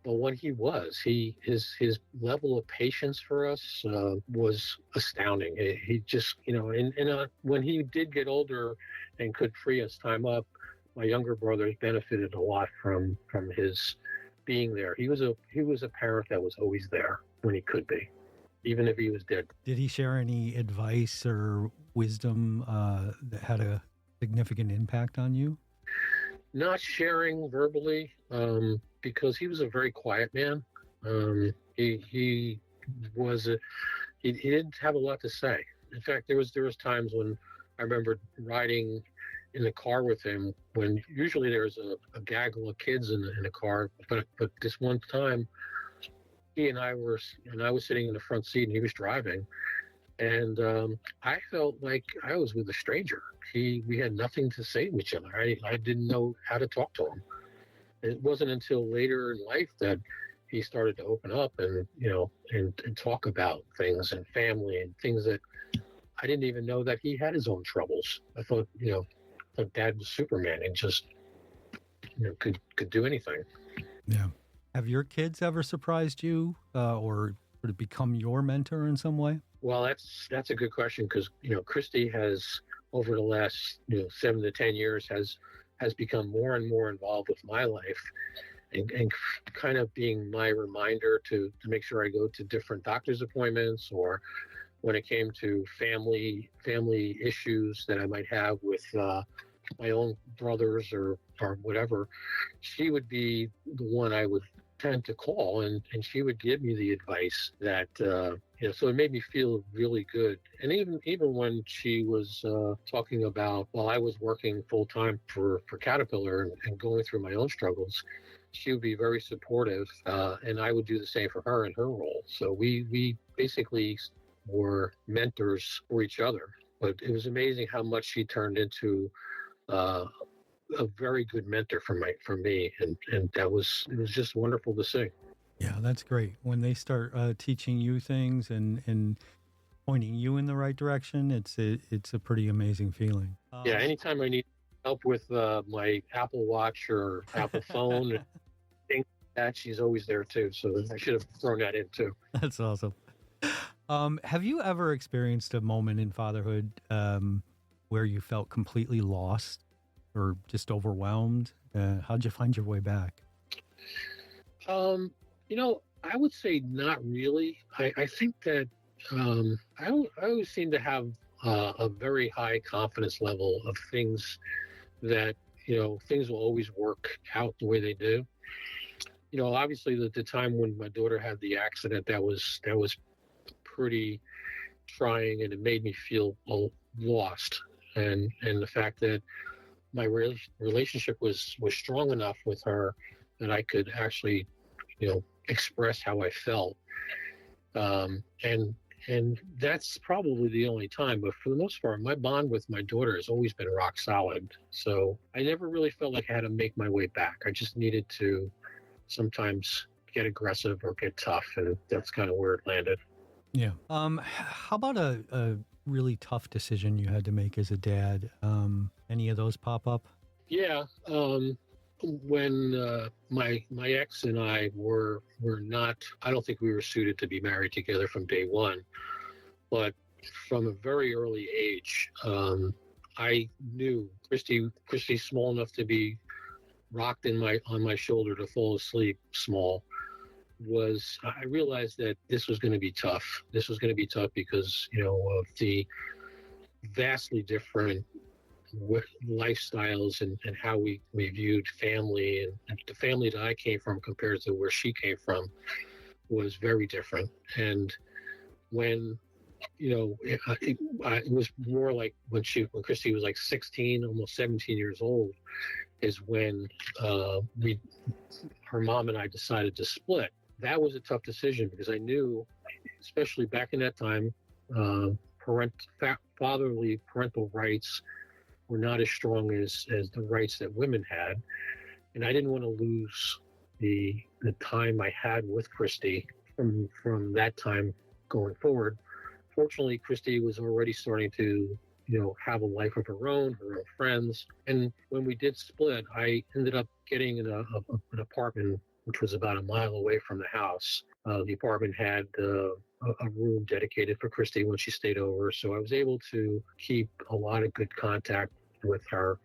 But when he was, his level of patience for us was astounding. He just, when he did get older and could free us time up, my younger brothers benefited a lot from his being there. He was a parent that was always there when he could be, even if he was dead. Did he share any advice or wisdom that had a significant impact on you? Not sharing verbally, because he was a very quiet man. He didn't have a lot to say. In fact, there was times when I remember riding in the car with him when usually there's a gaggle of kids in the car, but this one time he and I was sitting in the front seat and he was driving, and I felt like I was with a stranger. We had nothing to say to each other. I didn't know how to talk to him. It wasn't until later in life that he started to open up and talk about things and family and things that I didn't even know that he had his own troubles. I thought Dad was Superman and just could do anything. Yeah. Have your kids ever surprised you or sort of become your mentor in some way? Well, that's a good question, because Christy has, over the last 7 to 10 years, has become more and more involved with my life, and kind of being my reminder to make sure I go to different doctor's appointments, or when it came to family issues that I might have with my own brothers or whatever. She would be the one I would tend to call, and she would give me the advice that so it made me feel really good. And even when she was talking about, while I was working full time for Caterpillar and going through my own struggles, she would be very supportive, and I would do the same for her in her role. So we basically were mentors for each other. But it was amazing how much she turned into a very good mentor for me, and it was just wonderful to see. Yeah, that's great. When they start teaching you things and pointing you in the right direction, it's a pretty amazing feeling. Yeah, anytime I need help with my Apple Watch or Apple phone, things like that, she's always there too. So I should have thrown that in too. That's awesome. Have you ever experienced a moment in fatherhood where you felt completely lost or just overwhelmed? How'd you find your way back? I would say not really. I think that I always seem to have a very high confidence level of things, that things will always work out the way they do. Obviously the time when my daughter had the accident, that was pretty trying, and it made me feel lost. And the fact that my relationship was strong enough with her that I could actually, express how I felt. And that's probably the only time. But for the most part, my bond with my daughter has always been rock solid. So I never really felt like I had to make my way back. I just needed to sometimes get aggressive or get tough, and that's kind of where it landed. Yeah. How about a really tough decision you had to make as a dad? Any of those pop up? Yeah. When my ex and I were not, I don't think we were suited to be married together from day one, but from a very early age, I knew Christy's small enough to be rocked on my shoulder to fall asleep small. was I realized that this was going to be tough. This was going to be tough because, of the vastly different lifestyles and how we viewed family, and the family that I came from compared to where she came from was very different. And when it was more like when Christy was like 16, almost 17 years old, is when her mom and I decided to split. That was a tough decision because I knew, especially back in that time, fatherly parental rights were not as strong as the rights that women had, and I didn't want to lose the time I had with Christy from that time going forward. Fortunately, Christy was already starting to, have a life of her own friends. And when we did split, I ended up getting an apartment, which was about a mile away from the house. The apartment had a room dedicated for Christy when she stayed over. So I was able to keep a lot of good contact with her.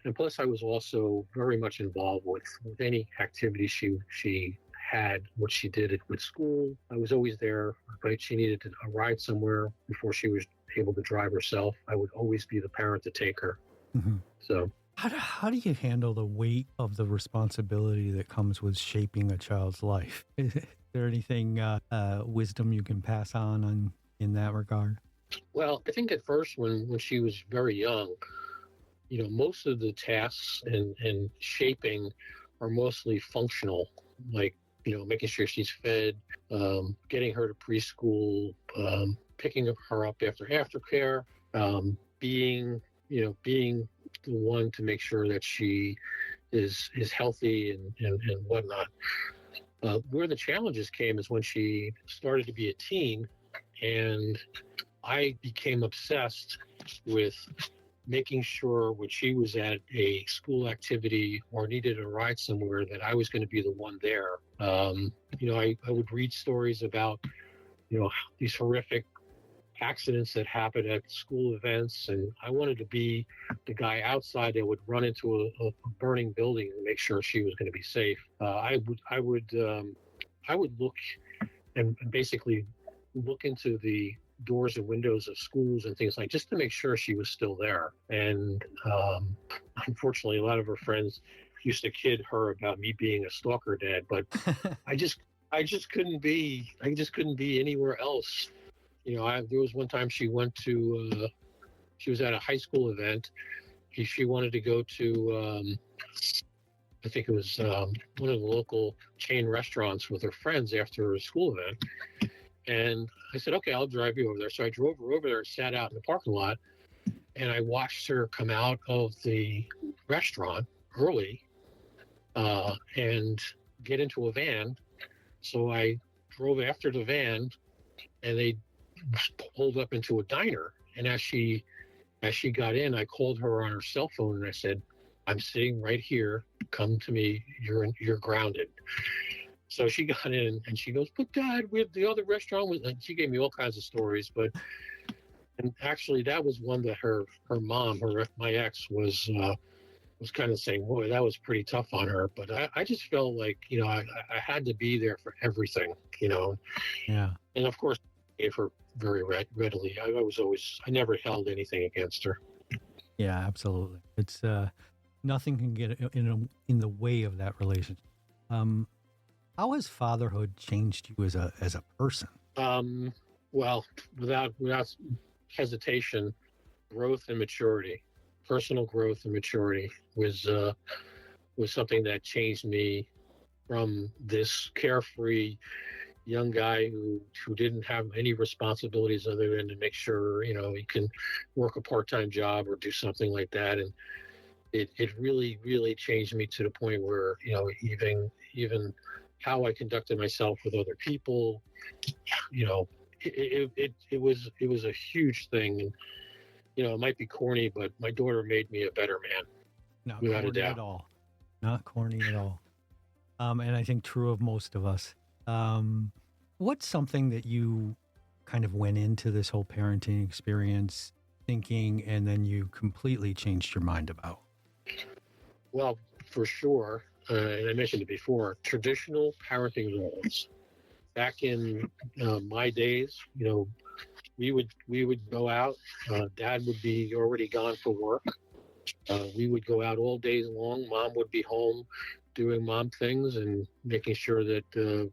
And plus, I was also very much involved with any activity she had, what she did with school. I was always there, but she needed a ride somewhere before she was able to drive herself. I would always be the parent to take her. Mm-hmm. So how do you handle the weight of the responsibility that comes with shaping a child's life? Is there anything wisdom you can pass on in that regard? Well, I think at first when she was very young, most of the tasks and shaping are mostly functional, like making sure she's fed, getting her to preschool, picking her up after aftercare, being the one to make sure that she is healthy and whatnot. Where the challenges came is when she started to be a teen, and I became obsessed with making sure when she was at a school activity or needed a ride somewhere that I was going to be the one there. I would read stories about, these horrific accidents that happen at school events, and I wanted to be the guy outside that would run into a burning building and make sure she was going to be safe. I would look and basically look into the doors and windows of schools and things like, just to make sure she was still there. And unfortunately, a lot of her friends used to kid her about me being a stalker dad, but I just couldn't be anywhere else. There was one time she went to she was at a high school event. She wanted to go to I think it was one of the local chain restaurants with her friends after a school event. And I said, okay, I'll drive you over there. So I drove her over there and sat out in the parking lot, and I watched her come out of the restaurant early and get into a van. So I drove after the van, and they pulled up into a diner. And as she got in, I called her on her cell phone and I said, I'm sitting right here. Come to me. You're grounded. So she got in and she goes, but Dad, the other restaurant was, and she gave me all kinds of stories. And actually that was one that her mom, my ex was kind of saying, boy, that was pretty tough on her. But I just felt like, I had to be there for everything, Yeah. And of course, I gave her very readily. I never held anything against her. Yeah, absolutely. It's nothing can get in the way of that relationship. How has fatherhood changed you as a person? Well, without hesitation, growth and maturity, personal growth and maturity was something that changed me from this carefree young guy who didn't have any responsibilities other than to make sure, he can work a part-time job or do something like that. And it really, really changed me to the point where, even how I conducted myself with other people, it was a huge thing. And, it might be corny, but my daughter made me a better man. Not without corny a doubt. at all. Not corny at all. And I think true of most of us. What's something that you kind of went into this whole parenting experience thinking and then you completely changed your mind about? Well, for sure. And I mentioned it before, traditional parenting roles back in my days, we would go out. Dad would be already gone for work. We would go out all days long. Mom would be home doing mom things and making sure that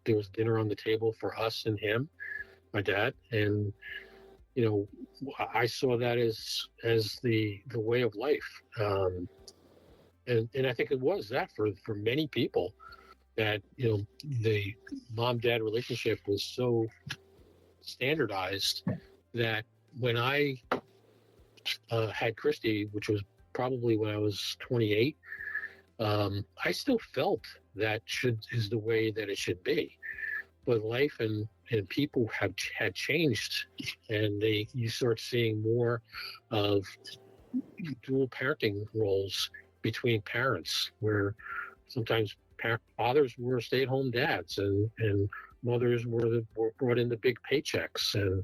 there was dinner on the table for us and him, my dad. And I saw that as the way of life. And I think it was that for many people, that the mom dad relationship was so standardized that when I had Christy, which was probably when I was 28, I still felt that is the way that it should be. But life and people had changed, and you start seeing more of dual parenting roles between parents, where sometimes fathers were stay-at-home dads, and mothers were brought in the big paychecks and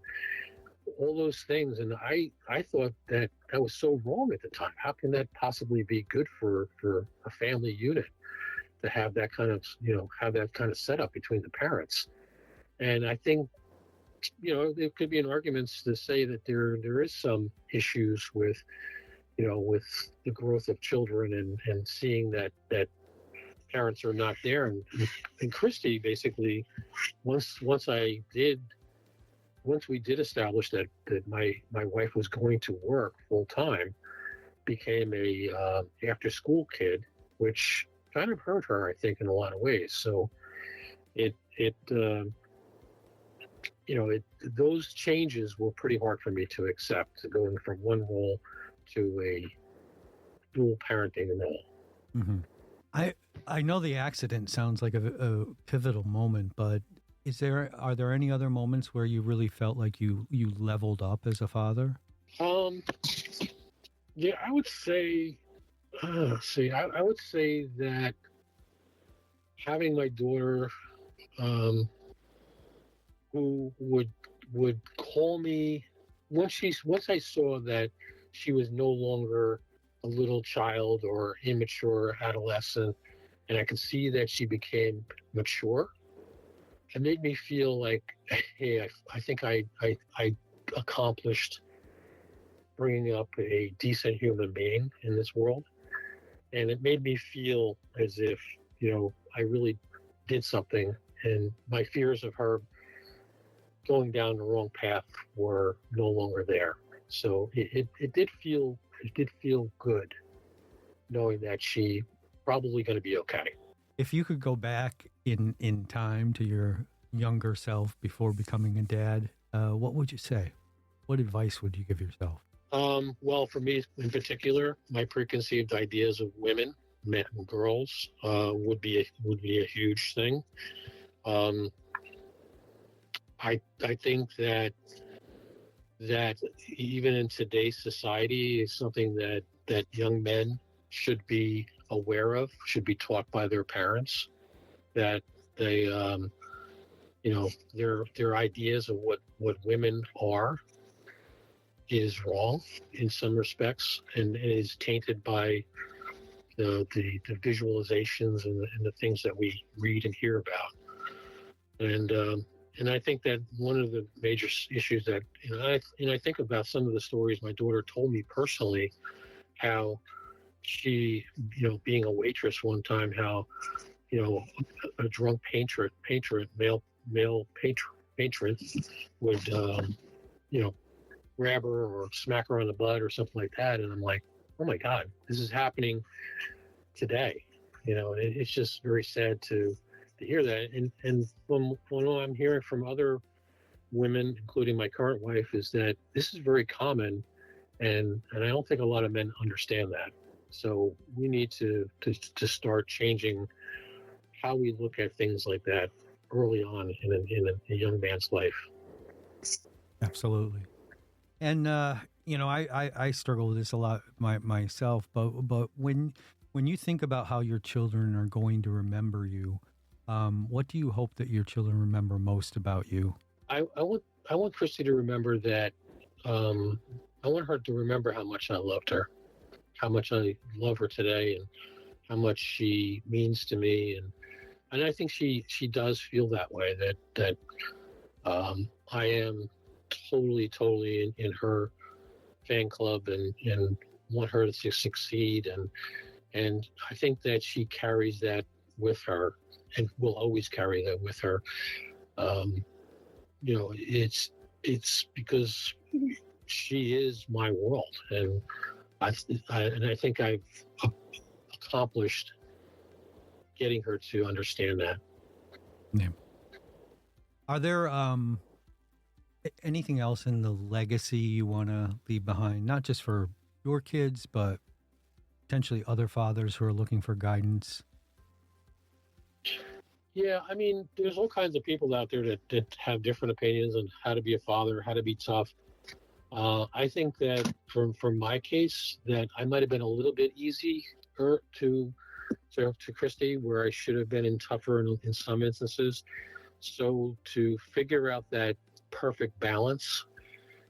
all those things. And I thought that was so wrong at the time. How can that possibly be good for a family unit, to have that kind of setup between the parents? And I think there could be an argument to say that there is some issues with with the growth of children and seeing that parents are not there. And Christy, basically, once we did establish that my wife was going to work full time, became a after school kid, which kind of hurt her, I think, in a lot of ways. So those changes were pretty hard for me to accept, going from one role to a dual parenting role. Mm-hmm. I know the accident sounds like a pivotal moment, but are there any other moments where you really felt like you leveled up as a father? Yeah, I would say, I would say that having my daughter, who would call me once I saw that she was no longer a little child or immature adolescent, and I could see that she became mature. It made me feel like, hey, I think I accomplished bringing up a decent human being in this world. And it made me feel as if, I really did something, and my fears of her going down the wrong path were no longer there. So it did feel good, knowing that she probably going to be okay. If you could go back in time to your younger self before becoming a dad, what would you say? What advice would you give yourself? Well, for me in particular, my preconceived ideas of women, men, and girls would be a huge thing. I think that even in today's society is something that young men should be aware of, should be taught by their parents, that they their ideas of what women are is wrong in some respects, and is tainted by the visualizations and the things that we read and hear about. And I think that one of the major issues that, I think about some of the stories my daughter told me personally, how she, being a waitress one time, how, a drunk male patron would, grab her or smack her on the butt or something like that. And I'm like, oh my God, this is happening today. It's just very sad to hear that. And from what I'm hearing from other women, including my current wife, is that this is very common, and I don't think a lot of men understand that. So we need to start changing how we look at things like that early on in a young man's life. Absolutely. And I struggle with this a lot myself, but when you think about how your children are going to remember you, what do you hope that your children remember most about you? I want Christy to remember that. I want her to remember how much I loved her, how much I love her today, and how much she means to me, and I think she does feel that way, that I am totally in her fan club and want her to succeed, and I think that she carries that with her and will always carry that with her. It's because she is my world, and I think I've accomplished getting her to understand that. Yeah. Are there anything else in the legacy you want to leave behind, not just for your kids, but potentially other fathers who are looking for guidance? Yeah, I mean, there's all kinds of people out there that have different opinions on how to be a father, how to be tough. I think that for my case, that I might have been a little bit easier to Christy, where I should have been tougher in some instances. So to figure out that perfect balance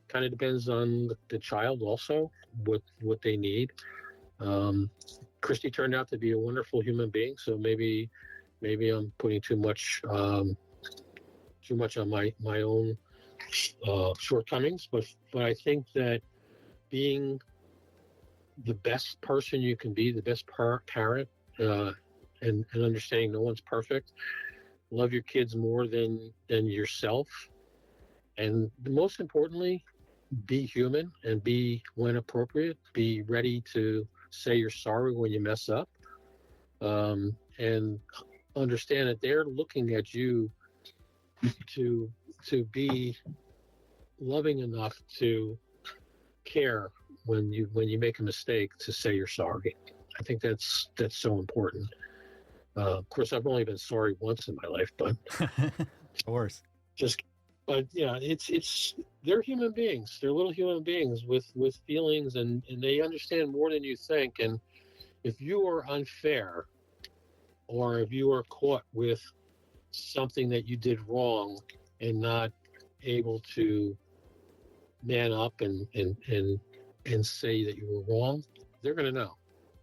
kind of depends on the child also, what they need. Christy turned out to be a wonderful human being, so maybe I'm putting too much on my own shortcomings, but I think that being the best person you can be, the best parent, and understanding no one's perfect, love your kids more than yourself, and most importantly, be human and be, when appropriate, be ready to say you're sorry when you mess up, and understand that they're looking at you to be loving enough to care when you make a mistake, to say you're sorry. I think that's so important. Of course, I've only been sorry once in my life, but of course, but yeah, it's they're human beings. They're little human beings with feelings, and they understand more than you think. And if you are unfair, or if you are caught with something that you did wrong and not able to man up and say that you were wrong, they're going to know.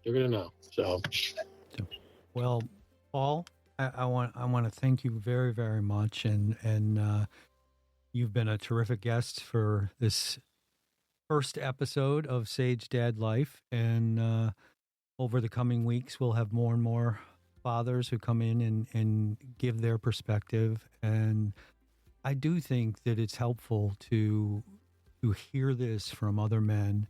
They're going to know. So, well, Paul, I want to thank you very, very much, and you've been a terrific guest for this first episode of Sage Dad Life, and over the coming weeks, we'll have more and more fathers who come in and give their perspective. And I do think that it's helpful to hear this from other men.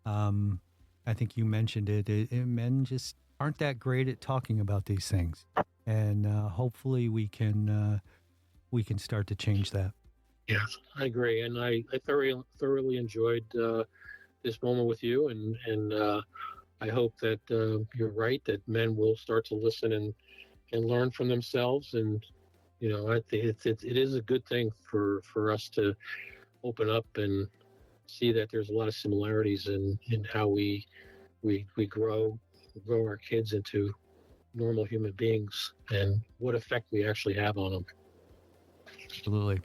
I think you mentioned it. Men just aren't that great at talking about these things, and hopefully we can start to change that. Yes, I agree, and I thoroughly enjoyed this moment with you, and I hope that you're right, that men will start to listen and learn from themselves. And I think it is a good thing for us to open up and see that there's a lot of similarities in how we grow our kids into normal human beings, and what effect we actually have on them. Absolutely.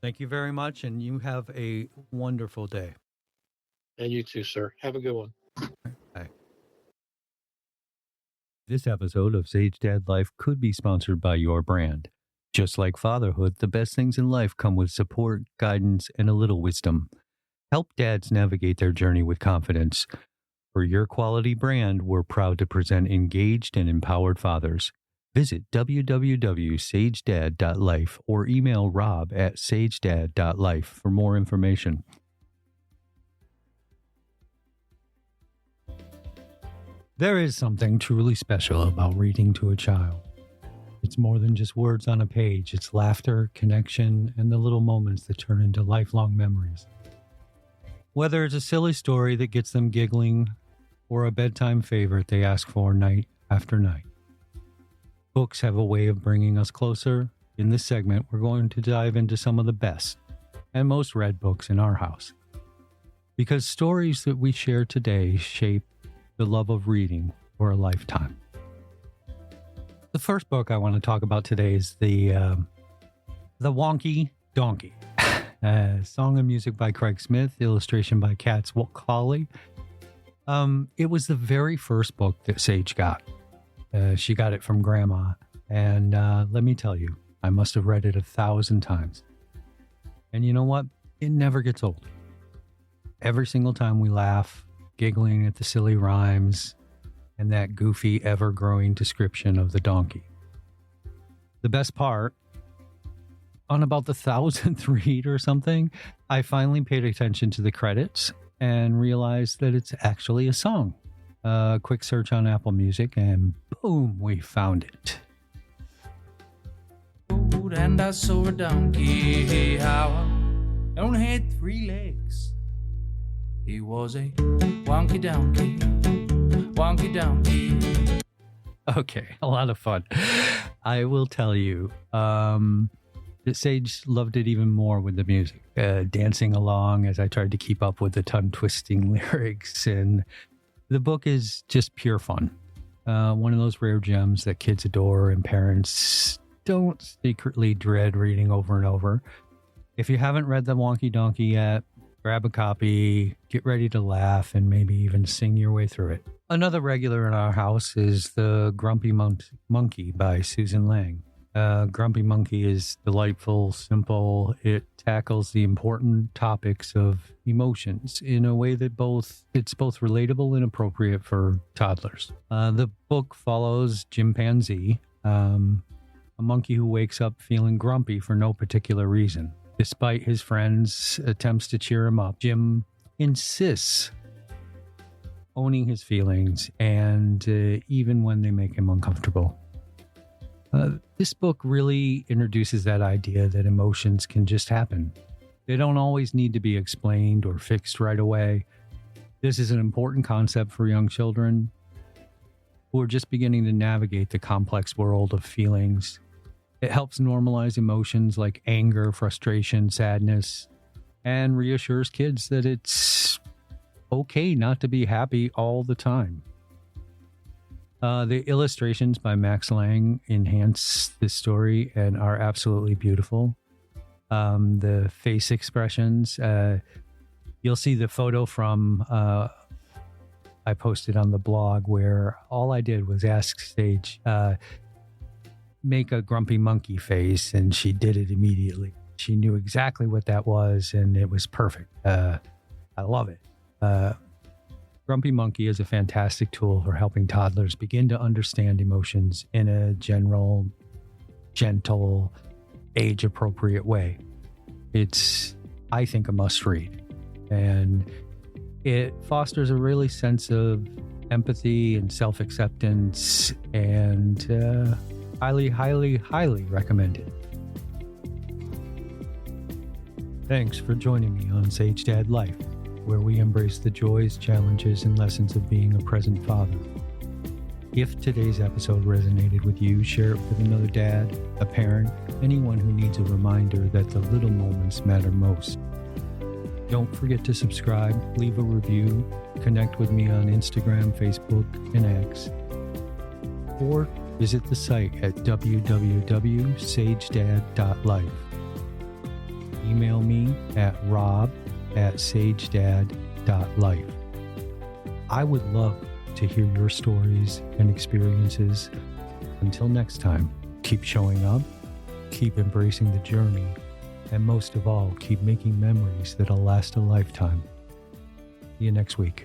Thank you very much, and you have a wonderful day. And you too, sir. Have a good one. Bye. This episode of Sage Dad Life could be sponsored by your brand. Just like fatherhood, the best things in life come with support, guidance, and a little wisdom. Help dads navigate their journey with confidence. For your quality brand, we're proud to present engaged and empowered fathers. Visit www.sagedad.life or email rob@sagedad.life for more information. There is something truly special about reading to a child. It's more than just words on a page. It's laughter, connection, and the little moments that turn into lifelong memories. Whether it's a silly story that gets them giggling or a bedtime favorite they ask for night after night, books have a way of bringing us closer. In this segment, we're going to dive into some of the best and most read books in our house, because stories that we share today shape the love of reading for a lifetime. The first book I want to talk about today is the Wonkey Donkey. Song and music by Craig Smith, illustration by Katz Cawley. It was the very first book that Sage got. She got it from Grandma, And let me tell you, I must have read it 1,000 times. And you know what? It never gets old. Every single time we laugh, giggling at the silly rhymes and that goofy, ever-growing description of the donkey. The best part, on about the 1,000th read or something, I finally paid attention to the credits and realized that it's actually a song. Quick search on Apple Music, and boom, we found it. And I saw a donkey, how I only had 3 legs. He was a wonky donkey, wonky donkey. Okay, a lot of fun. I will tell you, Sage loved it even more with the music, dancing along as I tried to keep up with the tongue-twisting lyrics. And the book is just pure fun. One of those rare gems that kids adore and parents don't secretly dread reading over and over. If you haven't read The Wonky Donkey yet, grab a copy, get ready to laugh, and maybe even sing your way through it. Another regular in our house is The Grumpy Monkey by Susan Lang. Grumpy Monkey is delightful, simple. It tackles the important topics of emotions in a way that it's both relatable and appropriate for toddlers. The book follows Chimpanzee, a monkey who wakes up feeling grumpy for no particular reason. Despite his friends' attempts to cheer him up, Jim insists owning his feelings, and even when they make him uncomfortable. This book really introduces that idea that emotions can just happen. They don't always need to be explained or fixed right away. This is an important concept for young children who are just beginning to navigate the complex world of feelings. It helps normalize emotions like anger, frustration, sadness, and reassures kids that it's okay not to be happy all the time. The illustrations by Max Lang enhance this story and are absolutely beautiful. The face expressions, you'll see the photo from I posted on the blog where all I did was ask Sage, make a grumpy monkey face, and she did it immediately. She knew exactly what that was, and it was perfect. I love it. Grumpy Monkey is a fantastic tool for helping toddlers begin to understand emotions in a general, gentle, age-appropriate way. It's, I think, a must-read. And it fosters a really sense of empathy and self-acceptance, and highly, highly, highly recommended. Thanks for joining me on Sage Dad Life, where we embrace the joys, challenges, and lessons of being a present father. If today's episode resonated with you, share it with another dad, a parent, anyone who needs a reminder that the little moments matter most. Don't forget to subscribe, leave a review, connect with me on Instagram, Facebook, and X, or visit the site at www.sagedad.life. Email me at rob@sagedad.life. I would love to hear your stories and experiences. Until next time, keep showing up, keep embracing the journey, and most of all, keep making memories that'll last a lifetime. See you next week.